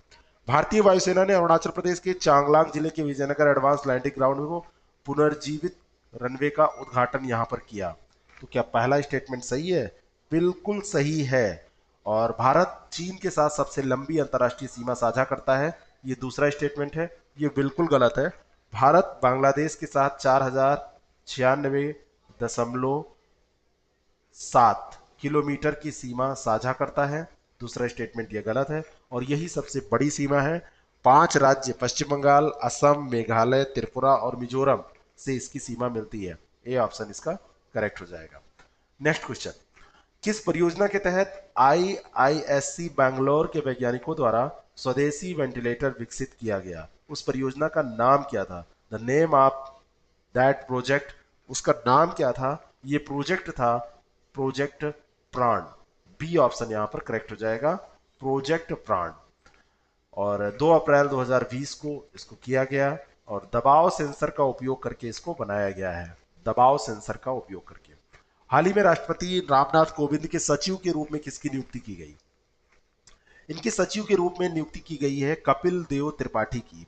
भारतीय वायुसेना ने अरुणाचल प्रदेश के चांगलांग जिले के विजयनगर एडवांस लैंडिंग ग्राउंड को पुनर्जीवित रनवे का उद्घाटन यहां पर किया। तो क्या पहला स्टेटमेंट सही है? बिल्कुल सही है। और भारत चीन के साथ सबसे लंबी अंतर्राष्ट्रीय सीमा साझा करता है, ये दूसरा स्टेटमेंट है, ये बिल्कुल गलत है। भारत बांग्लादेश के साथ 4096.7 किलोमीटर की सीमा साझा करता है, दूसरा स्टेटमेंट ये गलत है। और यही सबसे बड़ी सीमा है, 5 राज्य पश्चिम बंगाल, असम, मेघालय, त्रिपुरा और मिजोरम से इसकी सीमा मिलती है। ए ऑप्शन इसका करेक्ट हो जाएगा। नेक्स्ट क्वेश्चन, किस परियोजना के तहत आईआईएससी बैंगलोर के वैज्ञानिकों द्वारा स्वदेशी वेंटिलेटर विकसित किया गया? उस परियोजना का नाम क्या था? The name of that project, उसका नाम क्या था? ये प्रोजेक्ट था प्रोजेक्ट प्राण। बी ऑप्शन यहां पर करेक्ट हो जाएगा, प्रोजेक्ट प्राण। और 2 अप्रैल 2020 को इसको किया गया और दबाव सेंसर का उपयोग करके इसको बनाया गया है, दबाव सेंसर का उपयोग करके। हाल ही में राष्ट्रपति रामनाथ कोविंद के सचिव के रूप में किसकी नियुक्ति की गई? इनके सचिव के रूप में नियुक्ति की गई है कपिल देव त्रिपाठी की।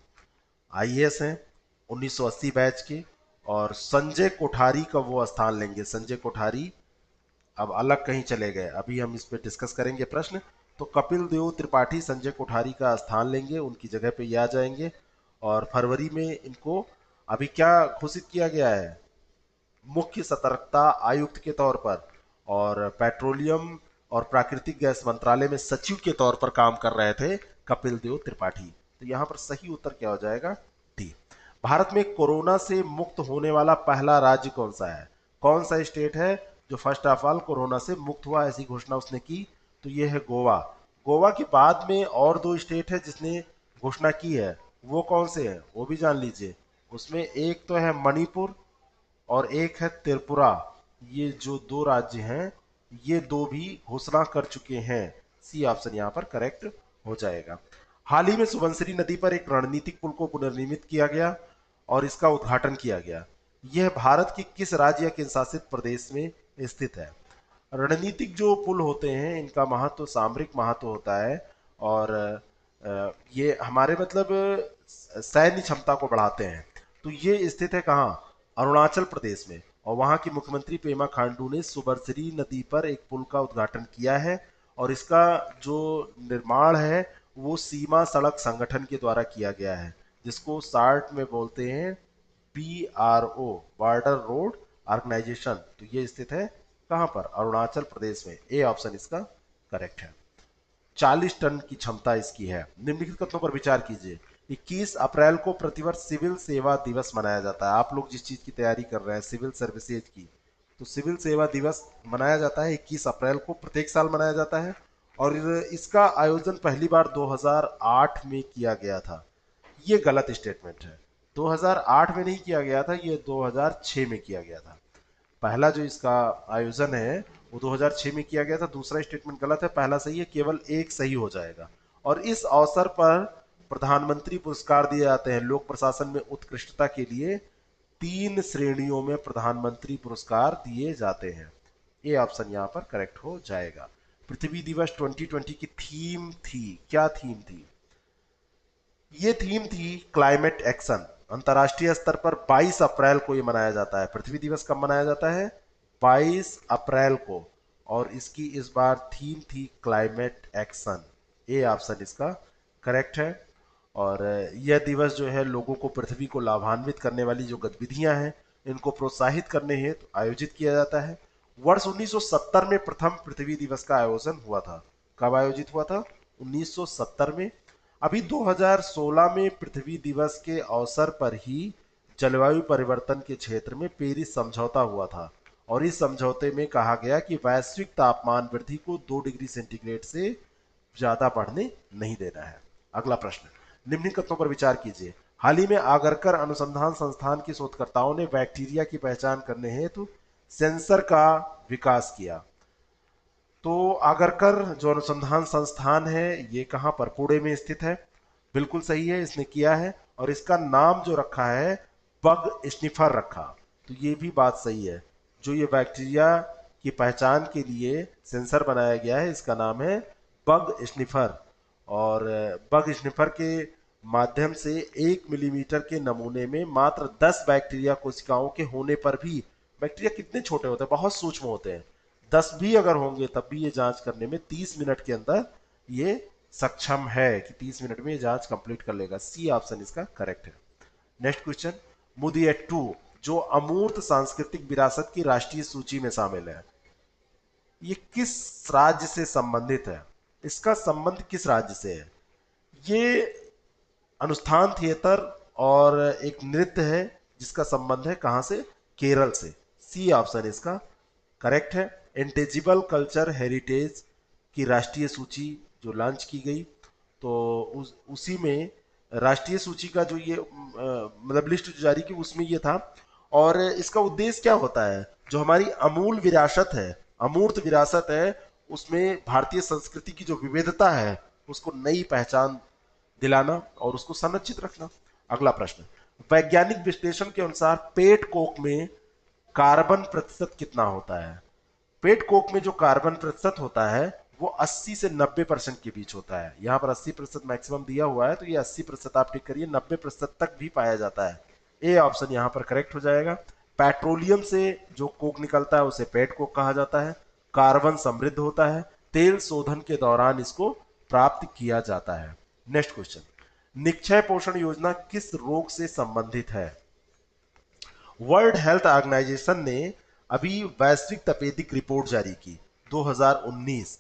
आईएएस हैं, 1980 बैच के, और संजय कोठारी का वो स्थान लेंगे। संजय कोठारी अब अलग कहीं चले गए, अभी हम इस पे डिस्कस करेंगे प्रश्न। तो कपिल देव त्रिपाठी संजय कोठारी का स्थान लेंगे, उनकी जगह पे ये आ जाएंगे। और फरवरी में इनको अभी क्या घोषित किया गया है? मुख्य सतर्कता आयुक्त के तौर पर और पेट्रोलियम और प्राकृतिक गैस मंत्रालय में सचिव के तौर पर काम कर रहे थे कपिल देव त्रिपाठी। तो यहां पर सही उत्तर क्या हो जाएगा? डी। भारत में कोरोना से मुक्त होने वाला पहला राज्य कौन सा है? कौन सा स्टेट है जो फर्स्ट ऑफ ऑल कोरोना से मुक्त हुआ, ऐसी घोषणा उसने की? तो ये है गोवा। गोवा के बाद में और 2 स्टेट है जिसने घोषणा की है, वो कौन से हैं वो भी जान लीजिए। उसमें एक तो है मणिपुर और एक है त्रिपुरा। ये जो दो राज्य हैं ये दो भी घोषणा कर चुके हैं। सी ऑप्शन यहाँ पर करेक्ट हो जाएगा। हाल ही में सुबनसिरी नदी पर एक रणनीतिक पुल को पुनर्निर्मित किया गया और इसका उद्घाटन किया गया। यह भारत के किस राज्य या केंद्र शासित प्रदेश में स्थित है? रणनीतिक जो पुल होते हैं इनका महत्व सामरिक महत्व होता है और ये हमारे मतलब सैन्य क्षमता को बढ़ाते हैं। तो ये स्थित है कहाँ? अरुणाचल प्रदेश में। और वहाँ की मुख्यमंत्री पेमा खांडू ने सुबनसिरी नदी पर एक पुल का उद्घाटन किया है और इसका जो निर्माण है वो सीमा सड़क संगठन के द्वारा किया गया है, जिसको शार्ट में बोलते हैं BRO, बॉर्डर रोड ऑर्गेनाइजेशन। तो ये स्थित है कहां पर? अरुणाचल प्रदेश में। ए ऑप्शन इसका करेक्ट है। 40 टन की क्षमता इसकी है। निम्नलिखित कथनों पर विचार कीजिए। 21 अप्रैल को प्रतिवर्ष सिविल सेवा दिवस मनाया जाता है। आप लोग जिस चीज की तैयारी कर रहे हैं सिविल सर्विसेज की, तो सिविल सेवा दिवस मनाया जाता है 21 अप्रैल को, प्रत्येक साल मनाया जाता है। और इसका आयोजन पहली बार 2008 में किया गया था। ये गलत स्टेटमेंट है। 2008 में नहीं किया गया था, ये 2006 में किया गया था। पहला जो इसका आयोजन है वो 2006 में किया गया था। दूसरा स्टेटमेंट गलत है, पहला सही है, केवल एक सही हो जाएगा। और इस अवसर पर प्रधानमंत्री पुरस्कार दिए जाते हैं। लोक प्रशासन में उत्कृष्टता के लिए 3 श्रेणियों में प्रधानमंत्री पुरस्कार दिए जाते हैं। ये ऑप्शन यहाँ पर करेक्ट हो जाएगा। पृथ्वी दिवस 2020 की थीम थी, क्या थीम थी? ये थीम थी क्लाइमेट एक्शन। अंतर्राष्ट्रीय स्तर पर 22 अप्रैल को ये मनाया जाता है। पृथ्वी दिवस कब मनाया जाता है? 22 अप्रैल को। और इसकी इस बार थीम थी क्लाइमेट एक्शन। ए ऑप्शन इसका करेक्ट है। और यह दिवस जो है लोगों को पृथ्वी को लाभान्वित करने वाली जो गतिविधियां हैं इनको प्रोत्साहित करने हेतु आयोजित किया जाता है। वर्ष 1970 में प्रथम पृथ्वी दिवस का आयोजन हुआ था। कब आयोजित हुआ था? 1970 में। अभी 2016 में पृथ्वी दिवस के अवसर पर ही जलवायु परिवर्तन के क्षेत्र में पेरिस समझौता हुआ था और इस समझौते में कहा गया कि वैश्विक तापमान वृद्धि को 2 डिग्री सेंटीग्रेड से ज्यादा बढ़ने नहीं देना है। अगला प्रश्न, निम्नलिखित कथनों पर विचार कीजिए। हाल ही में आगरकर अनुसंधान संस्थान के शोधकर्ताओं ने बैक्टीरिया की पहचान करने हेतु सेंसर का विकास किया। तो आगरकर जो अनुसंधान संस्थान है ये कहां पर? पुणे में स्थित है। बिल्कुल सही है, इसने किया है। और इसका नाम जो रखा है बग स्निफर रखा। तो ये भी बात सही है। जो ये बैक्टीरिया की पहचान के लिए सेंसर बनाया गया है इसका नाम है बग स्निफर। और बग स्निफर के माध्यम से 1 मिलीमीटर के नमूने में मात्र 10 बैक्टीरिया कोशिकाओं के होने पर भी, बैक्टीरिया कितने छोटे होते हैं, बहुत सूक्ष्म होते हैं, 10 भी अगर होंगे तब भी ये जांच करने में 30 मिनट के अंदर ये सक्षम है कि 30 मिनट में ये जांच कंप्लीट कर लेगा। सी ऑप्शन इसका करेक्ट है। नेक्स्ट क्वेश्चन, मुदिएट्टू जो अमूर्त सांस्कृतिक विरासत की राष्ट्रीय सूची में शामिल है, ये किस राज्य से संबंधित है? इसका संबंध किस राज्य से है? ये अनुष्ठान थिएटर और एक नृत्य है जिसका संबंध है कहां से? केरल से। सी ऑप्शन इसका करेक्ट है। इंटेजिबल कल्चर हेरिटेज की राष्ट्रीय सूची जो लॉन्च की गई, तो उसी में राष्ट्रीय सूची का जो ये मतलब लिस्ट जो जारी की उसमें ये था। और इसका उद्देश्य क्या होता है? जो हमारी अमूल विरासत है, अमूर्त विरासत है, उसमें भारतीय संस्कृति की जो विविधता है उसको नई पहचान दिलाना और उसको संरक्षित रखना। अगला प्रश्न, वैज्ञानिक विश्लेषण के अनुसार पेट कोक में कार्बन प्रतिशत कितना होता है? पेट कोक में जो कार्बन प्रतिशत होता है वो 80 से 90% के बीच होता है। यहाँ पर 80% मैक्सिमम दिया हुआ है, तो ये 80% आप टिक करिए, 90% तक भी पाया जाता है। ए ऑप्शन यहाँ पर करेक्ट हो जाएगा। पेट्रोलियम से जो कोक निकलता है उसे पेट कोक कहा जाता है। कार्बन समृद्ध होता है, तेल शोधन के दौरान इसको प्राप्त किया जाता है। नेक्स्ट क्वेश्चन, निक्षय पोषण योजना किस रोग से संबंधित है? वर्ल्ड हेल्थ ऑर्गेनाइजेशन ने अभी वैश्विक तपेदिक रिपोर्ट जारी की 2019।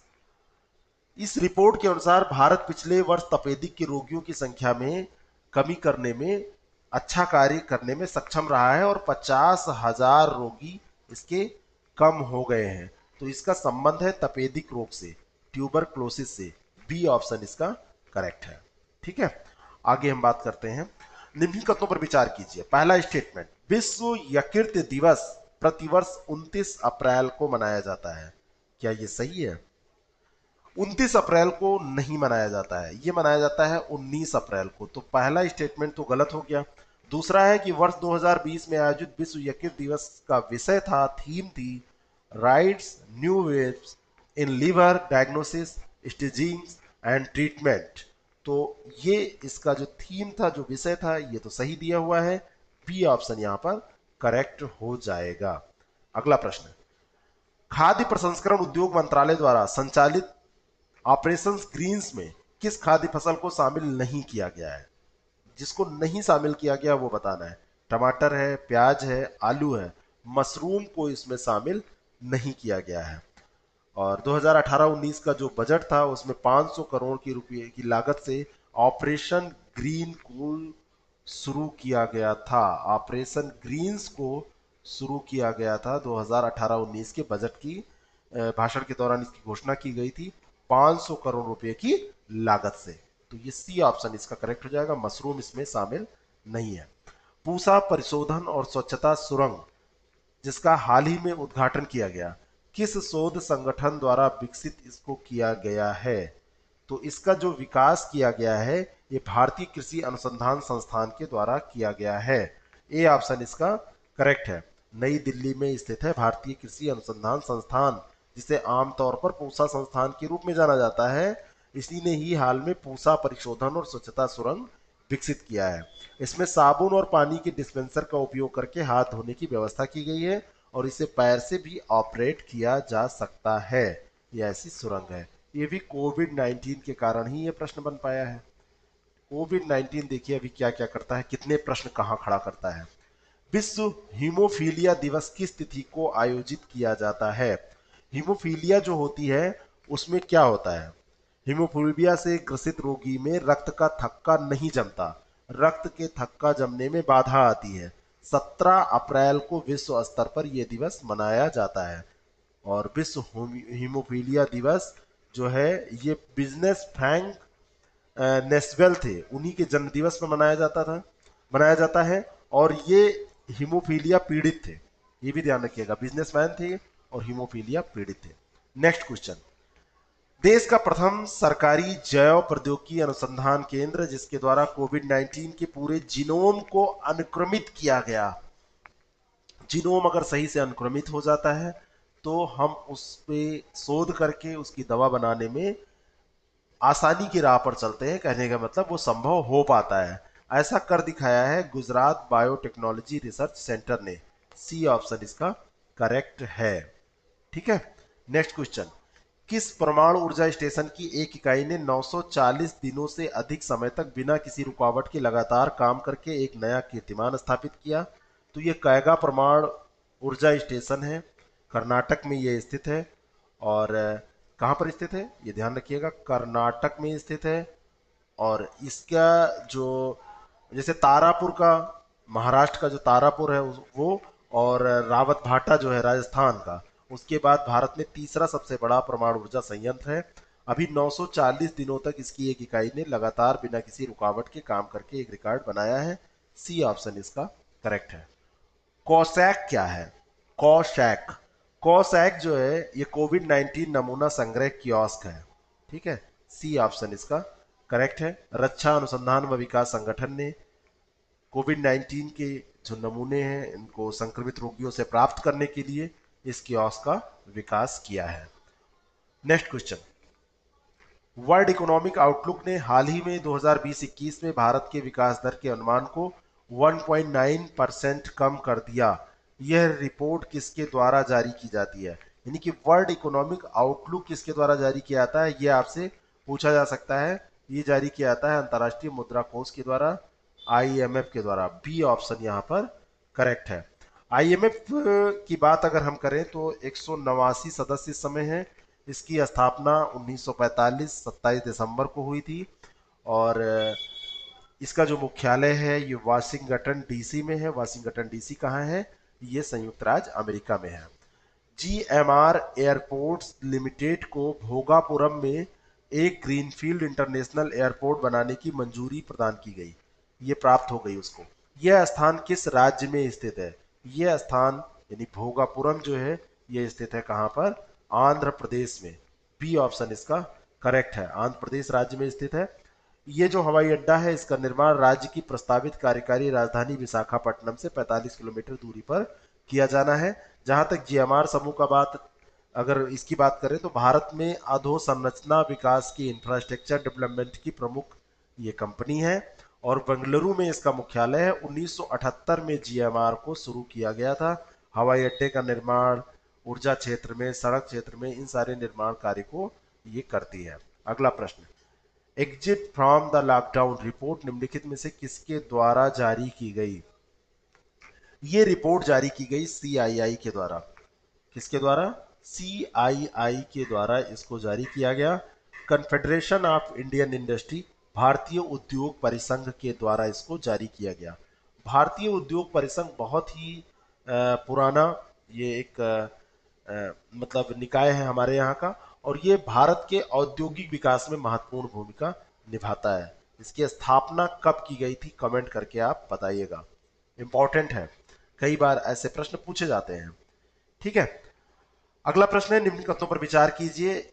इस रिपोर्ट के अनुसार भारत पिछले वर्ष तपेदिक के रोगियों की संख्या में कमी करने में अच्छा कार्य करने में सक्षम रहा है और 50,000 रोगी इसके कम हो गए हैं। तो इसका संबंध है तपेदिक रोग से, ट्यूबरक्लोसिस से। बी ऑप्शन इसका करेक्ट है। ठीक है, आगे हम बात करते हैं। निम्नलिखित कथनों पर विचार कीजिए। पहला स्टेटमेंट, विश्व यकृत दिवस प्रतिवर्ष 29 अप्रैल को मनाया जाता है। क्या ये सही है? 29 अप्रैल को नहीं मनाया जाता है, ये मनाया जाता है 19 अप्रैल को। तो पहला स्टेटमेंट तो गलत हो गया। दूसरा है कि वर्ष 2020 में आयोजित विश्व यकृत दिवस का विषय था, थीम थी rights new waves in liver diagnosis staging and treatment. तो ये इसका जो थीम था, जो विषय था, ये तो सही दिया हुआ है। बी ऑप्शन यहां पर करेक्ट हो जाएगा। अगला प्रश्न, खाद्य प्रसंस्करण उद्योग मंत्रालय द्वारा संचालित ऑपरेशन ग्रीन्स में किस खाद्य फसल को शामिल नहीं किया गया है? जिसको नहीं शामिल किया गया वो बताना है। टमाटर है, प्याज है, आलू है, मशरूम को इसमें शामिल नहीं किया गया है। और 2018-19 का जो बजट था उसमें 500 करोड़ की रुपए की लागत से ऑपरेशन ग्रीन को शुरू किया गया था। ऑपरेशन ग्रीन्स को शुरू किया गया था 2018-19 के बजट की भाषण के दौरान इसकी घोषणा की गई थी 500 करोड़ रुपए की लागत से। तो ये सी ऑप्शन इसका करेक्ट हो जाएगा, मशरूम इसमें शामिल नहीं है। पूसा परिशोधन और स्वच्छता सुरंग जिसका हाल ही में उद्घाटन किया गया, किस शोध संगठन द्वारा विकसित इसको किया गया है? तो इसका जो विकास किया गया है ये भारतीय कृषि अनुसंधान संस्थान के द्वारा किया गया है। ए ऑप्शन इसका करेक्ट है। नई दिल्ली में स्थित है भारतीय कृषि अनुसंधान संस्थान, जिसे आमतौर पर पूसा संस्थान के रूप में जाना जाता है। इसी ने ही हाल में पूसा परिशोधन और स्वच्छता सुरंग विकसित किया है। इसमें साबुन और पानी के डिस्पेंसर का उपयोग करके हाथ धोने की व्यवस्था की गई है और इसे पैर से भी ऑपरेट किया जा सकता है। यह ऐसी सुरंग है। ये भी कोविड-19 के कारण ही ये प्रश्न बन पाया है। कोविड-19 देखिए अभी क्या क्या करता है, कितने प्रश्न कहाँ खड़ा करता है। विश्व हीमोफीलिया दिवस किस तिथि को आयोजित किया जाता है? हीमोफीलिया जो होती है उसमें क्या होता है? हीमोफीलिया से ग्रसित रोगी में रक्त का थक्का नहीं जमता, रक्त के थक्का जमने में बाधा आती है। 17 अप्रैल को विश्व स्तर पर यह दिवस मनाया जाता है। और विश्व हीमोफीलिया दिवस जो है ये बिजनेस फ्रैंक नेस्वेल थे, उन्हीं के जन्म दिवस में मनाया जाता है। और ये हीमोफीलिया पीड़ित थे, ये भी ध्यान रखिएगा, बिजनेसमैन थे और हीमोफीलिया पीड़ित थे। नेक्स्ट क्वेश्चन, देश का प्रथम सरकारी जैव प्रौद्योगिकी अनुसंधान केंद्र जिसके द्वारा कोविड-19 के पूरे जीनोम को अनुक्रमित किया गया। जीनोम अगर सही से अनुक्रमित हो जाता है तो हम उस पे शोध करके उसकी दवा बनाने में आसानी की राह पर चलते हैं। कहने का मतलब वो संभव हो पाता है। ऐसा कर दिखाया है गुजरात बायोटेक्नोलॉजी रिसर्च सेंटर ने। सी ऑप्शन इसका करेक्ट है। ठीक है। नेक्स्ट क्वेश्चन, किस परमाणु ऊर्जा स्टेशन की एक इकाई ने 940 दिनों से अधिक समय तक बिना किसी रुकावट के लगातार काम करके एक नया कीर्तिमान स्थापित किया? तो ये कैगा परमाणु ऊर्जा स्टेशन है, कर्नाटक में ये स्थित है। और कहाँ पर स्थित है ये ध्यान रखिएगा, कर्नाटक में स्थित है। और इसका जो जैसे तारापुर का, महाराष्ट्र का जो तारापुर है वो, और रावत भाटा जो है राजस्थान का, उसके बाद भारत में तीसरा सबसे बड़ा परमाणु ऊर्जा संयंत्र है। अभी 940 दिनों तक इसकी एक इकाई ने लगातार बिना किसी रुकावट के काम करके एक रिकॉर्ड बनाया है। सी ऑप्शन इसका करेक्ट है। कॉसैक क्या है? कॉसैक, कॉसैक जो है ये कोविड-19 नमूना संग्रह कियोस्क है। ठीक है, सी ऑप्शन इसका करेक्ट है। रक्षा अनुसंधान व विकास संगठन ने कोविड-19 के जो नमूने हैं इनको संक्रमित रोगियों से प्राप्त करने के लिए इस कियोस्क का विकास किया है। Next question, world economic outlook ने हाल ही में 2020-21 में भारत के विकास दर के अनुमान को 1.9% कम कर दिया। यह रिपोर्ट किसके द्वारा जारी की जाती है? यानी कि वर्ल्ड इकोनॉमिक आउटलुक किसके द्वारा जारी किया जाता है, यह आपसे पूछा जा सकता है। ये जारी किया जाता है अंतर्राष्ट्रीय मुद्रा कोष के द्वारा, आईएमएफ के द्वारा। बी ऑप्शन यहाँ पर करेक्ट है। आईएमएफ की बात अगर हम करें तो 189 सदस्य इस समय हैं। इसकी स्थापना 1945 27 दिसंबर को हुई थी। और इसका जो मुख्यालय है ये वाशिंगटन डीसी में है। वाशिंगटन डीसी कहाँ है? ये संयुक्त राज्य अमेरिका में है। जीएमआर एयरपोर्ट्स लिमिटेड को भोगापुरम में एक ग्रीनफील्ड इंटरनेशनल एयरपोर्ट बनाने की मंजूरी प्रदान की गई। ये प्राप्त हो गई उसको। यह स्थान किस राज्य में स्थित है? यह स्थान यानी भोगापुरम जो है ये स्थित है कहां पर? आंध्र प्रदेश में। बी ऑप्शन इसका करेक्ट है, आंध्र प्रदेश राज्य में स्थित है। ये जो हवाई अड्डा है इसका निर्माण राज्य की प्रस्तावित कार्यकारी राजधानी विशाखापट्टनम से 45 किलोमीटर दूरी पर किया जाना है। जहां तक जीएमआर समूह का बात, अगर इसकी बात करें तो भारत में अधोसंरचना विकास की इंफ्रास्ट्रक्चर डेवलपमेंट की प्रमुख ये कंपनी है और बेंगलुरु में इसका मुख्यालय है। 1978 में जीएमआर को शुरू किया गया था। हवाई अड्डे का निर्माण, ऊर्जा क्षेत्र में, सड़क क्षेत्र में, इन सारे निर्माण कार्य को ये करती है। अगला प्रश्न, exit from the lockdown report निम्नलिखित में से किसके द्वारा जारी की गई? ये रिपोर्ट जारी की गई सीआईआई के द्वारा। किसके द्वारा? सीआईआई के द्वारा इसको जारी किया गया। कन्फेडरेशन ऑफ इंडियन इंडस्ट्री, भारतीय उद्योग परिसंघ के द्वारा इसको जारी किया गया। भारतीय उद्योग परिसंघ बहुत ही पुराना ये एक मतलब निकाय है हमारे यहाँ का, और ये भारत के औद्योगिक विकास में महत्वपूर्ण भूमिका निभाता है। इसकी स्थापना कब की गई थी? कमेंट करके आप बताइएगा, इंपॉर्टेंट है, कई बार ऐसे प्रश्न पूछे जाते हैं। ठीक है, अगला प्रश्न है, निम्न कथनों पर विचार कीजिए।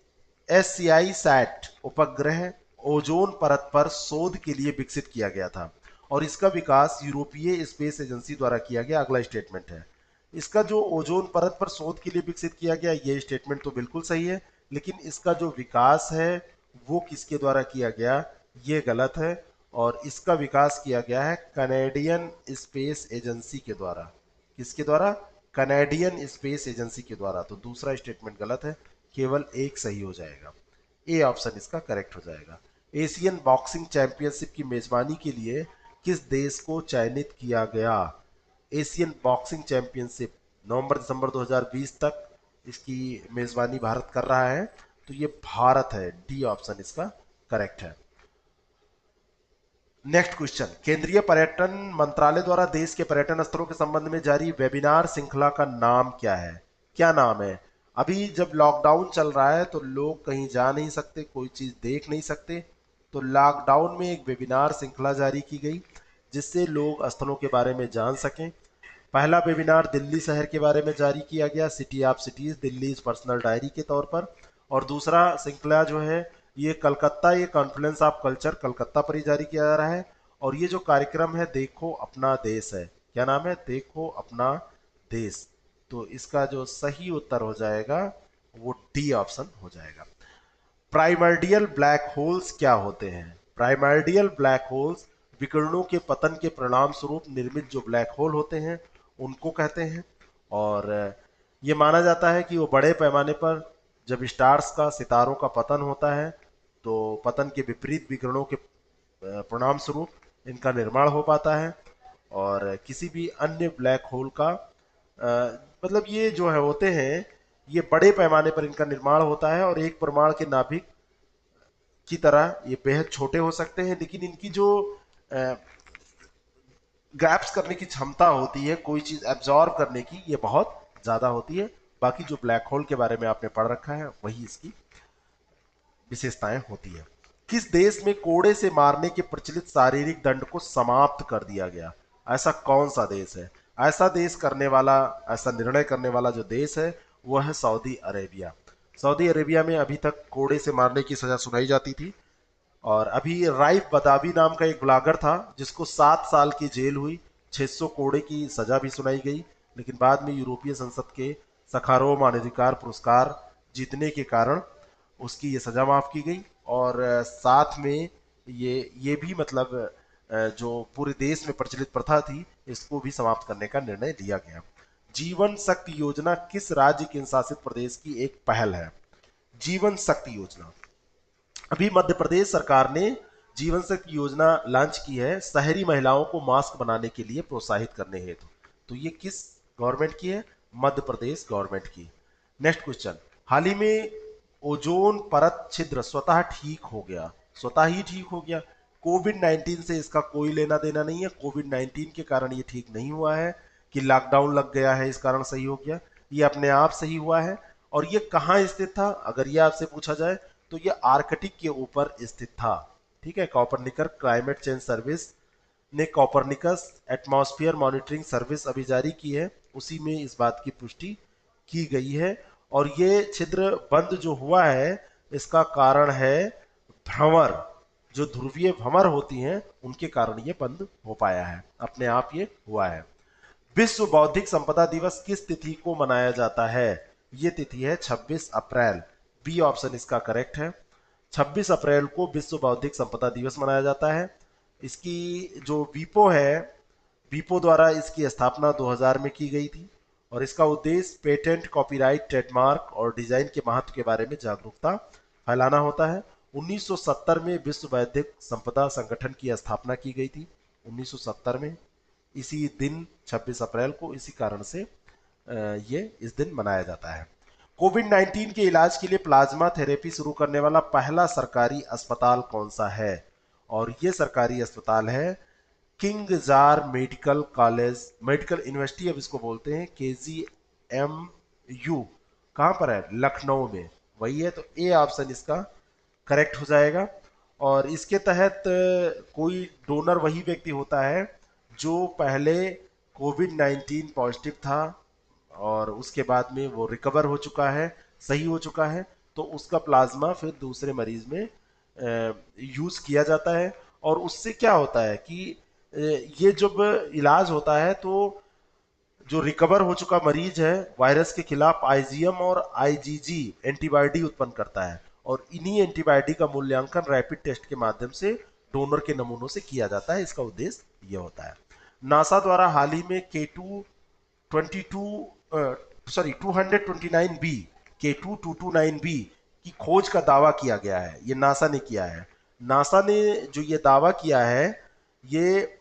एससीआई सैट उपग्रह ओजोन परत पर शोध के लिए विकसित किया गया था और इसका विकास यूरोपीय स्पेस एजेंसी द्वारा किया गया। अगला स्टेटमेंट है, इसका जो ओजोन परत पर शोध के लिए विकसित किया गया, ये स्टेटमेंट तो बिल्कुल सही है, लेकिन इसका जो विकास है वो किसके द्वारा किया गया? ये गलत है, और इसका विकास किया गया है कनेडियन स्पेस एजेंसी के द्वारा। किसके द्वारा? कनेडियन स्पेस एजेंसी के द्वारा। तो दूसरा स्टेटमेंट गलत है, केवल एक सही हो जाएगा, ए ऑप्शन इसका करेक्ट हो जाएगा। एशियन बॉक्सिंग चैंपियनशिप की मेजबानी के लिए किस देश को चयनित किया गया? एशियन बॉक्सिंग चैंपियनशिप नवंबर दिसंबर 2020 तक इसकी मेजबानी भारत कर रहा है, तो ये भारत है, डी ऑप्शन इसका करेक्ट है। नेक्स्ट क्वेश्चन, केंद्रीय पर्यटन मंत्रालय द्वारा देश के पर्यटन स्थलों के संबंध में जारी वेबिनार श्रृंखला का नाम क्या है? क्या नाम है? अभी जब लॉकडाउन चल रहा है तो लोग कहीं जा नहीं सकते, कोई चीज देख नहीं सकते, तो लॉकडाउन में एक वेबिनार श्रृंखला जारी की गई जिससे लोग स्थलों के बारे में जान सकें। पहला वेबिनार दिल्ली शहर के बारे में जारी किया गया, city of cities Delhi personal diary के तौर पर, और दूसरा श्रृंखला जो है ये कलकत्ता, ये कॉन्फ्लुएंस ऑफ कल्चर कलकत्ता पर ही जारी किया जा रहा है। और ये जो कार्यक्रम है देखो अपना देश है। क्या नाम है? देखो अपना देश। तो इसका जो सही उत्तर हो जाएगा वो डी ऑप्शन हो जाएगा। प्राइमर्डियल ब्लैक होल्स क्या होते हैं? प्राइमर्डियल ब्लैक होल्स विकिरणों के पतन के परिणाम स्वरूप निर्मित जो ब्लैक होल होते हैं उनको कहते हैं। और ये माना जाता है कि वो बड़े पैमाने पर जब स्टार्स का, सितारों का पतन होता है तो पतन के विपरीत विकिरणों के परिणाम स्वरूप इनका निर्माण हो पाता है। और किसी भी अन्य ब्लैक होल का मतलब ये जो है होते हैं, ये बड़े पैमाने पर इनका निर्माण होता है और एक परमाणु के नाभिक की तरह ये बेहद छोटे हो सकते हैं, लेकिन इनकी जो ग्रैप्स करने की क्षमता होती है, कोई चीज एब्जॉर्ब करने की, ये बहुत ज्यादा होती है। बाकी जो ब्लैक होल के बारे में आपने पढ़ रखा है वही इसकी विशेषताएं होती है। किस देश में कोड़े से मारने के प्रचलित शारीरिक दंड को समाप्त कर दिया गया? ऐसा कौन सा देश है? ऐसा देश करने वाला, ऐसा निर्णय करने वाला जो देश है वो है सऊदी अरेबिया। सऊदी अरेबिया में अभी तक कोड़े से मारने की सजा सुनाई जाती थी, और अभी राइफ बदावी नाम का एक ब्लॉगर था जिसको 7 साल की जेल हुई, 600 कोड़े की सजा भी सुनाई गई, लेकिन बाद में यूरोपीय संसद के सखारोव मानवाधिकार पुरस्कार जीतने के कारण उसकी ये सजा माफ की गई। और साथ में ये भी मतलब जो पूरे देश में प्रचलित प्रथा थी इसको भी समाप्त करने का निर्णय लिया गया। जीवन शक्ति योजना किस राज्य केंद्र शासित प्रदेश की एक पहल है? जीवन शक्ति योजना, अभी मध्य प्रदेश सरकार ने जीवन शक्ति योजना लॉन्च की है शहरी महिलाओं को मास्क बनाने के लिए प्रोत्साहित करने हेतु। तो ये किस गवर्नमेंट की है? मध्य प्रदेश गवर्नमेंट की। नेक्स्ट क्वेश्चन, हाल ही में ओजोन परत छिद्र स्वतः ठीक हो गया, स्वतः ही ठीक हो गया। कोविड 19 से इसका कोई लेना देना नहीं है, कोविड 19 के कारण ये ठीक नहीं हुआ है कि लॉकडाउन लग गया है इस कारण सही हो गया, ये अपने आप सही हुआ है। और ये कहाँ स्थित था अगर ये आपसे पूछा जाए तो ये आर्कटिक के ऊपर स्थित था। ठीक है, कॉपरनिकस क्लाइमेट चेंज सर्विस ने कोपरनिकस एटमॉस्फेयर मॉनिटरिंग सर्विस अभी जारी की है, उसी में इस बात की पुष्टि की गई है। और ये छिद्र बंद जो हुआ है इसका कारण है भ्रमर, जो ध्रुवीय भ्रमर होती हैं उनके कारण ये बंद हो पाया है, अपने आप ये हुआ है। विश्व बौद्धिक संपदा दिवस किस तिथि को मनाया जाता है? ये तिथि है 26 अप्रैल। बी ऑप्शन इसका करेक्ट है। 26 अप्रैल को विश्व बौद्धिक संपदा दिवस मनाया जाता है। इसकी जो वीपो है, वीपो द्वारा इसकी स्थापना 2000 में की गई थी और इसका उद्देश्य पेटेंट, कॉपीराइट, ट्रेडमार्क और डिजाइन के महत्व के बारे में जागरूकता फैलाना होता है। 1970 में विश्व बौद्धिक संपदा संगठन की स्थापना की गई थी, 1970 में, इसी दिन 26 अप्रैल को, इसी कारण से ये इस दिन मनाया जाता है। कोविड 19 के इलाज के लिए प्लाज्मा थेरेपी शुरू करने वाला पहला सरकारी अस्पताल कौन सा है? और ये सरकारी अस्पताल है king jar medical college, medical university अब इसको बोलते हैं, KGMU। कहां पर है? लखनऊ में, वही है। तो ए ऑप्शन इसका करेक्ट हो जाएगा। और इसके तहत कोई डोनर वही व्यक्ति होता है जो पहले कोविड 19 पॉजिटिव था और उसके बाद में वो रिकवर हो चुका है, सही हो चुका है, तो उसका प्लाज्मा फिर दूसरे मरीज में यूज किया जाता है। और उससे क्या होता है कि ये जब इलाज होता है तो जो रिकवर हो चुका मरीज है वायरस के खिलाफ आईजीएम और आईजीजी एंटीबॉडी उत्पन्न करता है और इन्हीं एंटीबॉडी का मूल्यांकन रैपिड टेस्ट के माध्यम से डोनर के नमूनों से किया जाता है। इसका उद्देश्य यह होता है। नासा द्वारा हाल ही में K229B की खोज का दावा किया गया है। ये नासा ने किया है। नासा ने जो ये दावा किया है ये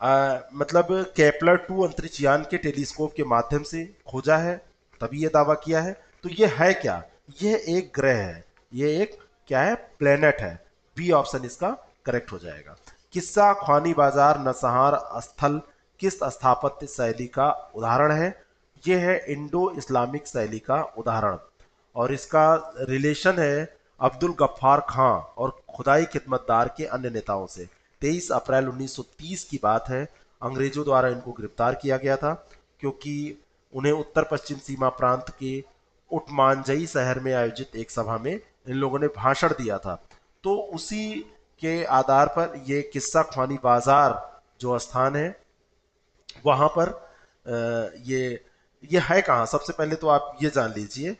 मतलब केपलर 2 अंतरिक्ष यान के टेलीस्कोप के माध्यम से खोजा है, तभी ये दावा किया है। तो ये है क्या? ये एक ग्रह है, ये एक क्या है? प्लेनेट है। बी ऑप्शन इसका करेक्ट हो जाएगा। किस्सा ख्वानी बाजार नसहार स्थल किस स्थापत्य शैली का उदाहरण है? ये है इंडो इस्लामिक शैली का उदाहरण और इसका रिलेशन है अब्दुल गफ्फार खां और खुदाई खिदमतदार के अन्य नेताओं से। 23 अप्रैल 1930 की बात है। अंग्रेजों द्वारा इनको गिरफ्तार किया गया था क्योंकि उन्हें उत्तर पश्चिम सीमा प्रांत के उटमांजई शहर में आयोजित एक सभा में इन लोगों ने भाषण दिया था। तो उसी के आधार पर ये किस्सा ख्वानी बाजार जो स्थान है वहां पर ये है कहाँ? सबसे पहले तो आप ये जान लीजिए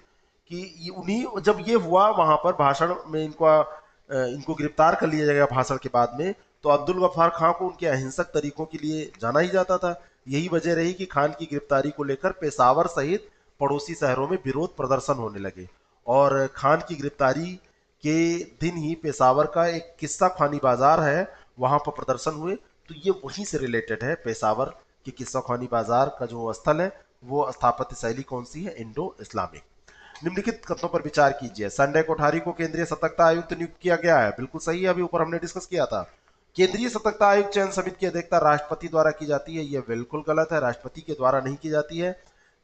कि उन्हीं जब ये हुआ वहां पर भाषण में इनको गिरफ्तार कर लिया जाएगा भाषण के बाद में, तो अब्दुल गफ्फार खां को उनके अहिंसक तरीकों के लिए जाना ही जाता था। यही वजह रही कि खान की गिरफ्तारी को लेकर पेशावर सहित पड़ोसी शहरों में विरोध प्रदर्शन होने लगे और खान की गिरफ्तारी के दिन ही पेशावर का एक किस्सा खानी बाजार है वहां पर प्रदर्शन हुए। तो ये वहीं से रिलेटेड है। पेशावर के किस्सा खानी बाजार का जो स्थल है वो स्थापत्य शैली कौन सी है? Indo Islamic. निम्नलिखित कथनों पर विचार कीजिए। संजय कोठारी को केंद्रीय सतर्कता आयुक्त नियुक्त किया गया है, बिल्कुल सही है, अभी ऊपर हमने डिस्कस किया था। केंद्रीय सतर्कता आयुक्त चयन समिति की अध्यक्षता राष्ट्रपति द्वारा की जाती है, यह बिल्कुल गलत है, राष्ट्रपति के द्वारा नहीं की जाती है।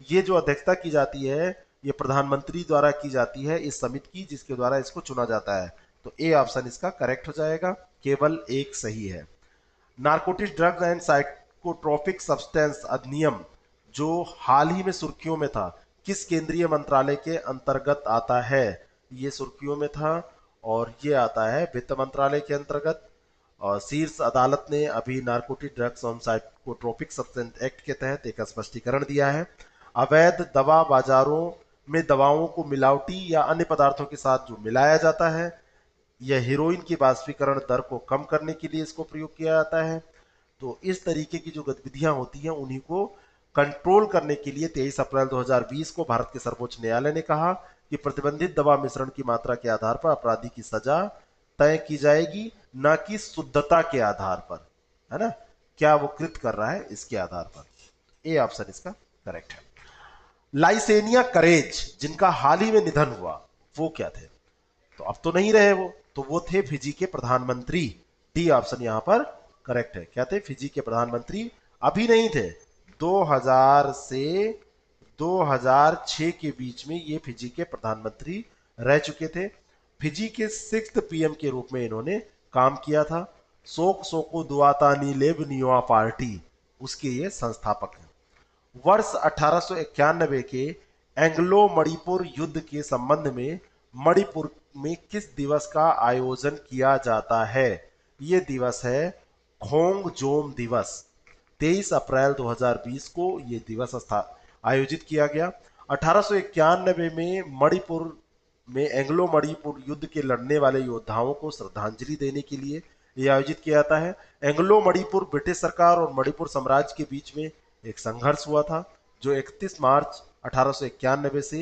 ये जो अध्यक्षता की जाती है ये प्रधानमंत्री द्वारा की जाती है इस समिति की, जिसके द्वारा इसको चुना जाता है। तो ए ऑप्शन इसका करेक्ट हो जाएगा, केवल एक सही है। Narcotics drugs and psychotropic substance अधिनियम जो हाल ही में सुर्खियों में था किस केंद्रीय मंत्रालय के अंतर्गत आता है? ये सुर्खियों में था और ये आता है वित्त मंत्रालय के अंतर्गत। और शीर्ष अदालत ने अभी नारकोटिक ड्रग्स और साइकोट्रोपिक सब्सटेंस एक्ट के तहत एक स्पष्टीकरण दिया है। अवैध दवा बाजारों में दवाओं को मिलावटी या अन्य पदार्थों के साथ जो मिलाया जाता है, यह हीरोइन की वाष्पीकरण दर को कम करने के लिए इसको प्रयोग किया जाता है। तो इस तरीके की जो गतिविधियां होती हैं उन्हीं को कंट्रोल करने के लिए 23 अप्रैल 2020 को भारत के सर्वोच्च न्यायालय ने कहा कि प्रतिबंधित दवा मिश्रण की मात्रा के आधार पर अपराधी की सजा तय की जाएगी, ना कि शुद्धता के आधार पर, है ना, क्या वो कृत कर रहा है इसके आधार पर। ए ऑप्शन इसका करेक्ट है। लाइसेनिया करेज जिनका हाल ही में निधन हुआ वो क्या थे? तो अब तो नहीं रहे वो, तो वो थे फिजी के प्रधानमंत्री। डी ऑप्शन यहां पर करेक्ट है। क्या थे? फिजी के प्रधानमंत्री। अभी नहीं थे, 2000 से 2006 के बीच में ये फिजी के प्रधानमंत्री रह चुके थे। फिजी के 6th PM के रूप में इन्होंने काम किया था सोक सोको दुआतानी लेब नियोआ पार्टी, उसके ये संस्थापक हैं। वर्ष 1891 के एंग्लो मणिपुर युद्ध के संबंध में मणिपुर में किस दिवस का आयोजन किया जाता है? ये दिवस है खोंगजोम दिवस। 23 अप्रैल 2020 को ये दिवस आयोजित किया गया। 1891 में मणिपुर में एंग्लो मणिपुर युद्ध के लड़ने वाले योद्धाओं को श्रद्धांजलि देने के लिए यह आयोजित किया जाता है। एंग्लो मणिपुर ब्रिटिश सरकार और मणिपुर साम्राज्य के बीच में एक संघर्ष हुआ था जो 31 मार्च 1891 से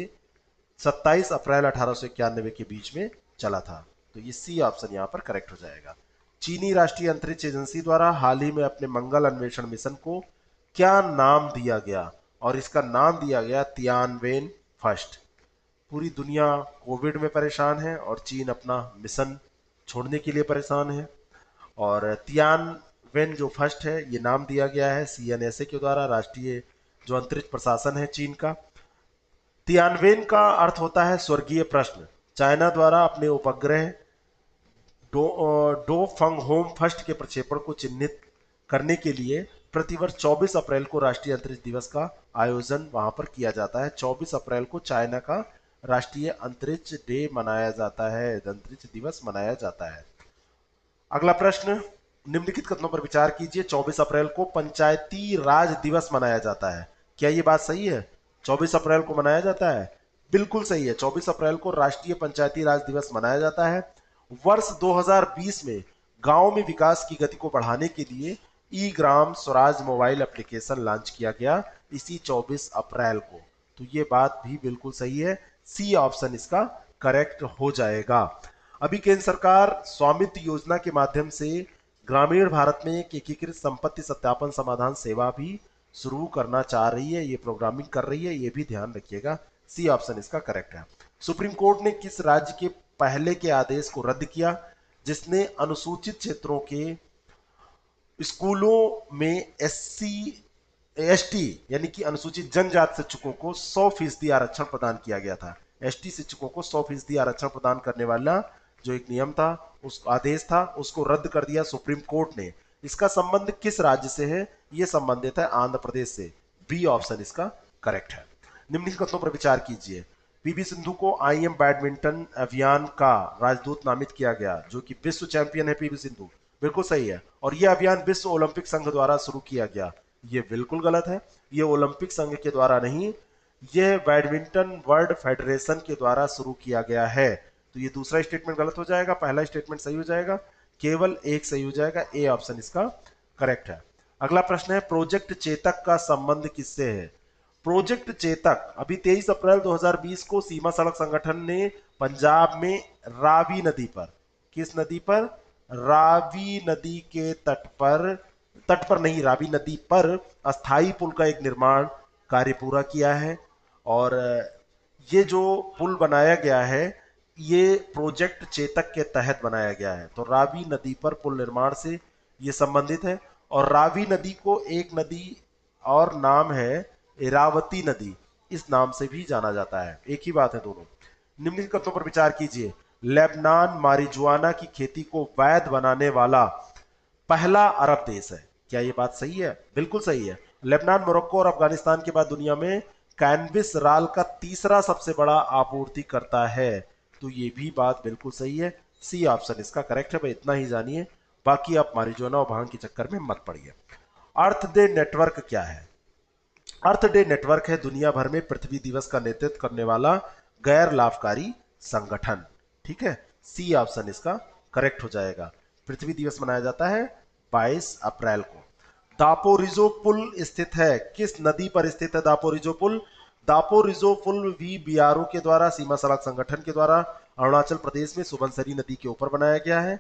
27 अप्रैल 1891 के बीच में चला था। तो ये सी ऑप्शन यहाँ पर करेक्ट हो जाएगा। चीनी राष्ट्रीय अंतरिक्ष एजेंसी द्वारा हाल ही में अपने मंगल अन्वेषण मिशन को क्या नाम दिया गया? और इसका नाम दिया गया तियानवेन फर्स्ट। पूरी दुनिया कोविड में परेशान है और चीन अपना मिशन छोड़ने के लिए परेशान है, और तियानवेन जो फर्स्ट है ये नाम दिया गया है सीएनएसए के द्वारा, राष्ट्रीय जो अंतरिक्ष प्रशासन है चीन का। तियानवेन का अर्थ होता है स्वर्गीय प्रश्न। चाइना द्वारा अपने उपग्रह डो फंग होम फर्स्ट के प्रक्षेपण को चिन्हित करने के लिए प्रतिवर्ष 24 अप्रैल को राष्ट्रीय अंतरिक्ष दिवस का आयोजन वहां पर किया जाता है। 24 अप्रैल को चाइना का राष्ट्रीय अंतरिक्ष डे मनाया जाता है, अंतरिक्ष दिवस मनाया जाता है। अगला प्रश्न, निम्नलिखित कथनों पर विचार कीजिए। 24 अप्रैल को पंचायती राज दिवस मनाया जाता है, क्या ये बात सही है? 24 अप्रैल को मनाया जाता है, बिल्कुल सही है। 24 अप्रैल को राष्ट्रीय पंचायती राज दिवस मनाया जाता है। वर्ष 2020 में गांव में विकास की गति को बढ़ाने के लिए ई Gram Swaraj mobile application launch किया गया इसी 24 अप्रैल को। तो ये बात भी बिल्कुल सही है, सी ऑप्शन इसका करेक्ट हो जाएगा। अभी केंद्र सरकार स्वामित्व योजना के माध्यम से ग्रामीण भारत में एक एकीकृत संपत्ति सत्यापन समाधान सेवा भी शुरू करना चाह रही है, ये प्रोग्रामिंग कर रही है, ये भी ध्यान रखिएगा। सी ऑप्शन इसका करेक्ट है। सुप्रीम कोर्ट ने किस राज्य के पहले के आदेश को रद्द किया जिसने अनुसूचित क्षेत्रों के स्कूलों में एससी एसटी यानी कि अनुसूचित जनजाति शिक्षकों को 100% आरक्षण प्रदान किया गया था? एसटी शिक्षकों को 100% आरक्षण प्रदान करने वाला जो एक नियम था, उस आदेश था, उसको रद्द कर दिया सुप्रीम कोर्ट ने। इसका संबंध किस राज्य से है? यह संबंधित है आंध्र प्रदेश से। बी ऑप्शन इसका करेक्ट है। निम्नलिखित कथनों पर विचार कीजिए। पीवी सिंधु को आईएम बैडमिंटन अभियान का राजदूत नामित किया गया, जो कि विश्व चैंपियन है पीवी सिंधु, बिल्कुल सही है। और यह अभियान विश्व ओलंपिक संघ द्वारा शुरू किया गया, ये बिल्कुल गलत है। ये ओलंपिक संघ के द्वारा नहीं, यह बैडमिंटन वर्ल्ड फेडरेशन के द्वारा शुरू किया गया है। तो ये दूसरा स्टेटमेंट गलत हो जाएगा, पहला स्टेटमेंट सही हो जाएगा, केवल एक सही हो जाएगा, ए ऑप्शन इसका करेक्ट है। अगला प्रश्न है, प्रोजेक्ट चेतक का संबंध किससे है? प्रोजेक्ट चेतक अभी 23 अप्रैल 2020 को सीमा सड़क संगठन ने पंजाब में रावी नदी पर, किस नदी पर? रावी नदी के तट पर नहीं, रावी नदी पर अस्थाई पुल का एक निर्माण कार्य पूरा किया है। और ये जो पुल बनाया गया है ये प्रोजेक्ट चेतक के तहत बनाया गया है। तो रावी नदी पर पुल निर्माण से ये संबंधित है। और रावी नदी को एक नदी और नाम है इरावती नदी, इस नाम से भी जाना जाता है, एक ही बात है दोनों। निम्नलिखित कथनों पर विचार कीजिए। लेबनान मारिजुआना की खेती को वैध बनाने वाला पहला अरब देश है, क्या यह बात सही है? बिल्कुल सही है। लेबनान, मोरक्को और अफगानिस्तान के बाद दुनिया में कैनबिस राल का तीसरा सबसे बड़ा आपूर्तिकर्ता है। तो ये भी बात बिल्कुल सही है, सी ऑप्शन इसका करेक्ट है। भाई इतना ही जानिए, बाकी आप मारिजुआना और भांग के चक्कर में मत पड़िए। अर्थ डे नेटवर्क क्या है? अर्थ डे नेटवर्क है दुनिया भर में पृथ्वी दिवस का नेतृत्व करने वाला गैर लाभकारी संगठन। ठीक है, सी ऑप्शन इसका करेक्ट हो जाएगा। पृथ्वी दिवस मनाया जाता है 22 अप्रैल को। दापोरिजो पुल स्थित है, किस नदी पर स्थित है दापोरिजो पुल? दापोरिजो पुल वी बीआरओ के द्वारा, सीमा सड़क संगठन के द्वारा अरुणाचल प्रदेश में सुबनसिरी नदी के ऊपर बनाया गया है।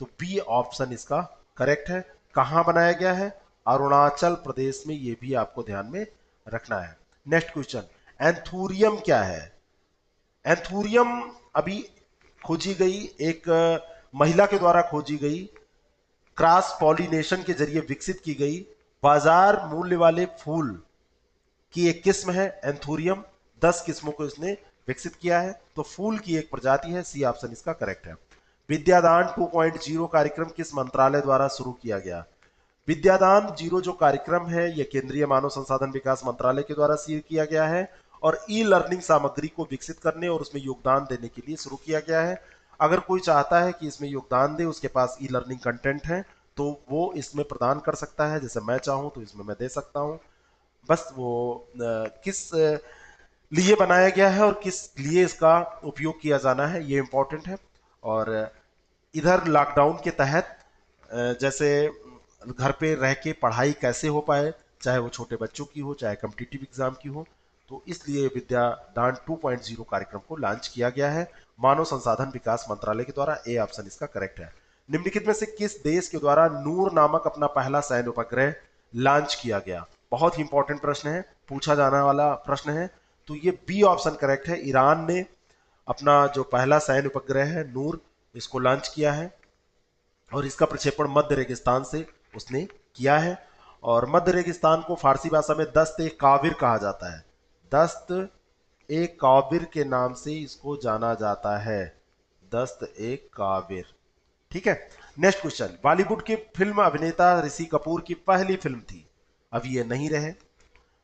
तो बी ऑप्शन इसका करेक्ट है। कहां बनाया गया है? अरुणाचल प्रदेश में, ये भी आपको ध्यान में रखना है। नेक्स्ट क्वेश्चन, एंथूरियम क्या है? एंथूरियम अभी खोजी गई, एक महिला के द्वारा खोजी गई, क्रॉस पॉलिनेशन के जरिए विकसित की गई बाजार मूल्य वाले फूल की एक किस्म है एंथूरियम। 10 किस्मों को इसने विकसित किया है, तो फूल की एक प्रजाति है, सी ऑप्शन इसका करेक्ट है। विद्यादान 2.0 कार्यक्रम किस मंत्रालय द्वारा शुरू किया गया? विद्यादान जीरो जो कार्यक्रम है यह केंद्रीय मानव संसाधन विकास मंत्रालय के द्वारा शुरू किया गया है और ई लर्निंग सामग्री को विकसित करने और उसमें योगदान देने के लिए शुरू किया गया है। अगर कोई चाहता है कि इसमें योगदान दे, उसके पास ई लर्निंग कंटेंट है, तो वो इसमें प्रदान कर सकता है। जैसे मैं चाहूं तो इसमें मैं दे सकता हूं। बस वो किस लिए बनाया गया है और किस लिए इसका उपयोग किया जाना है ये इंपॉर्टेंट है। और इधर लॉकडाउन के तहत जैसे घर पे रह के पढ़ाई कैसे हो पाए, चाहे वो छोटे बच्चों की हो चाहे कॉम्पिटिटिव एग्जाम की हो, तो इसलिए विद्यादान 2.0 कार्यक्रम को लॉन्च किया गया है मानव संसाधन विकास मंत्रालय के द्वारा। ए ऑप्शन इसका करेक्ट है। निम्नलिखित में से किस देश के द्वारा नूर नामक अपना पहला सैन्य उपग्रह लॉन्च किया गया? बहुत ही इंपॉर्टेंट प्रश्न है, पूछा जाने वाला प्रश्न है। तो ये बी ऑप्शन करेक्ट है। ईरान ने अपना जो पहला सैन्य उपग्रह है नूर, इसको लॉन्च किया है और इसका प्रक्षेपण मध्य रेगिस्तान से उसने किया है। और मध्य रेगिस्तान को फारसी भाषा में दस्त ए काबिर कहा जाता है। दस्त ए काबिर के नाम से इसको जाना जाता है, दस्त ए काबिर। ठीक है। नेक्स्ट क्वेश्चन, बॉलीवुड के फिल्म अभिनेता ऋषि कपूर की पहली फिल्म थी, अभी ये नहीं रहे,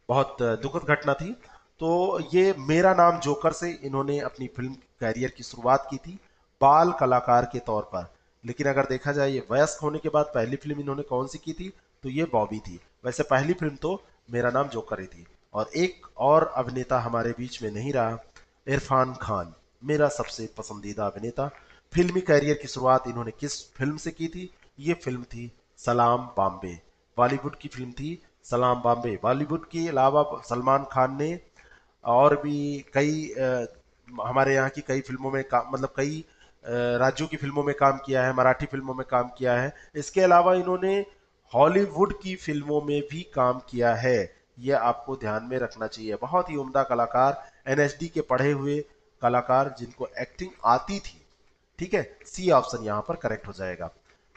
बहुत दुखद घटना थी। तो ये मेरा नाम जोकर से इन्होंने अपनी फिल्म कैरियर की शुरुआत की थी बाल कलाकार के तौर पर। लेकिन अगर देखा जाए ये वयस्क होने के बाद पहली फिल्म इन्होंने कौन सी की थी, तो ये बॉबी थी। वैसे पहली फिल्म तो मेरा नाम जोकर ही थी। और एक और अभिनेता हमारे बीच में नहीं रहा, इरफान खान, मेरा सबसे पसंदीदा अभिनेता। फिल्मी कैरियर की शुरुआत इन्होंने किस फिल्म से की थी? ये फिल्म थी सलाम बॉम्बे। बॉलीवुड की फिल्म थी सलाम बॉम्बे। बॉलीवुड के अलावा सलमान खान ने और भी कई हमारे यहाँ की कई फिल्मों में काम, मतलब कई राज्यों की फिल्मों में काम किया है, मराठी फिल्मों में काम किया है। इसके अलावा इन्होंने हॉलीवुड की फिल्मों में भी काम किया है, यह आपको ध्यान में रखना चाहिए। बहुत ही उम्दा कलाकार, एनएसडी के पढ़े हुए कलाकार जिनको एक्टिंग आती थी। ठीक है, सी ऑप्शन यहां पर करेक्ट हो जाएगा।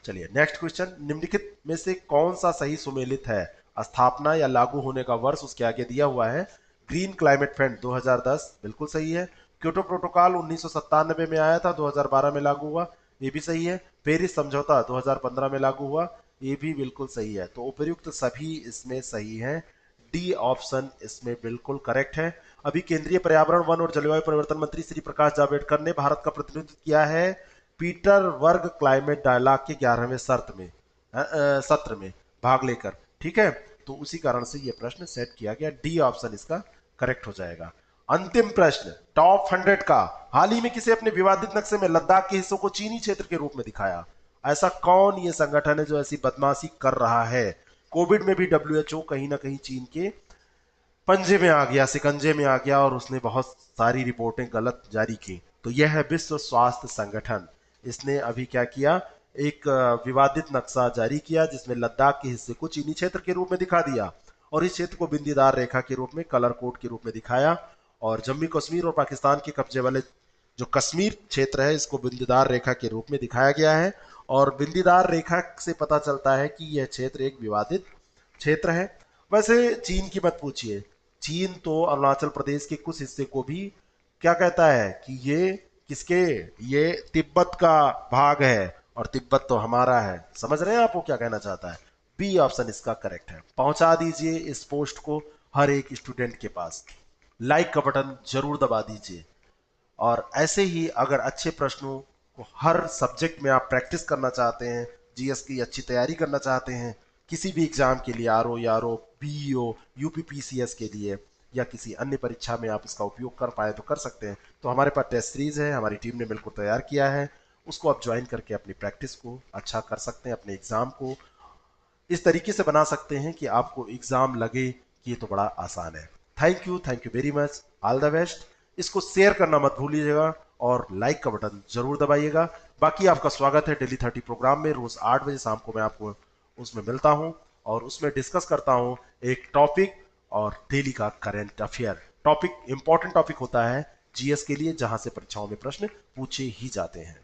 चलिए नेक्स्ट क्वेश्चन, निम्नलिखित में से कौन सा सही सुमेलित है? स्थापना या लागू होने का वर्ष उसके आगे दिया हुआ है। ग्रीन क्लाइमेट फंड 2010 बिल्कुल सही है। क्योटो प्रोटोकॉल 1997 में आया था, 2012 में लागू हुआ, ये भी सही है। पेरिस समझौता 2015 में लागू हुआ, ये भी बिल्कुल सही है। तो उपयुक्त सभी इसमें सही हैं। डी ऑप्शन इसमें बिल्कुल करेक्ट है। अभी केंद्रीय पर्यावरण वन और जलवायु परिवर्तन मंत्री श्री प्रकाश जावड़ेकर ने भारत का प्रतिनिधित्व किया है पीटरबर्ग क्लाइमेट डायलॉग के 11वें सत्र में भाग लेकर। ठीक है, तो उसी कारण से यह प्रश्न सेट किया गया। डी ऑप्शन इसका करेक्ट हो जाएगा। अंतिम प्रश्न, टॉप 100 का, हाल ही में किसी अपने विवादित नक्शे में लद्दाख के हिस्सों को चीनी क्षेत्र के रूप में दिखाया? ऐसा कौन ये संगठन है जो ऐसी बदमाशी कर रहा है? कोविड में भी डब्ल्यूएचओ कहीं ना कहीं चीन के पंजे में आ गया, सिकंजे में आ गया और उसने बहुत सारी रिपोर्टें गलत जारी की। तो यह है विश्व स्वास्थ्य संगठन। इसने अभी क्या किया, एक विवादित नक्शा जारी किया जिसमें लद्दाख के हिस्से को चीनी क्षेत्र के रूप में दिखा दिया और इस क्षेत्र को बिंदीदार रेखा के रूप में, कलर कोड के रूप में दिखाया। और जम्मू कश्मीर और पाकिस्तान के कब्जे वाले जो कश्मीर क्षेत्र है इसको बिंदीदार रेखा के रूप में दिखाया गया है। और बिंदीदार रेखा से पता चलता है कि यह क्षेत्र एक विवादित क्षेत्र है। वैसे चीन की मत पूछिए, चीन तो अरुणाचल प्रदेश के कुछ हिस्से को भी क्या कहता है कि ये किसके, ये तिब्बत का भाग है और तिब्बत तो हमारा है। समझ रहे हैं आप वो क्या कहना चाहता है? बी ऑप्शन इसका करेक्ट है। पहुंचा दीजिए इस पोस्ट को हर एक स्टूडेंट के पास, लाइक का बटन जरूर दबा दीजिए। और ऐसे ही अगर अच्छे प्रश्नों को हर सब्जेक्ट में आप प्रैक्टिस करना चाहते हैं, जीएस की अच्छी तैयारी करना चाहते हैं, किसी भी एग्जाम के लिए, आरओ, यारो, बीईओ, यूपीपीसीएस के लिए या किसी अन्य परीक्षा में आप इसका उपयोग कर पाए तो कर सकते हैं। तो हमारे पास टेस्ट सीरीज है, हमारी टीम ने मिलकर तैयार किया है, उसको आप ज्वाइन करके अपनी प्रैक्टिस को अच्छा कर सकते हैं, अपने एग्जाम को इस तरीके से बना सकते हैं कि आपको एग्जाम लगे कि ये तो बड़ा आसान है। Thank you very much, all the best. इसको शेयर करना मत भूलिएगा और लाइक का बटन जरूर दबाइएगा। बाकी आपका स्वागत है डेली 30 प्रोग्राम में। रोज 8 बजे शाम को मैं आपको उसमें मिलता हूं और उसमें डिस्कस करता हूं एक टॉपिक और डेली का current affair. Topic important topic होता है जीएस के लिए, जहां से परीक्षाओं में प्रश्न पूछे ही जाते हैं।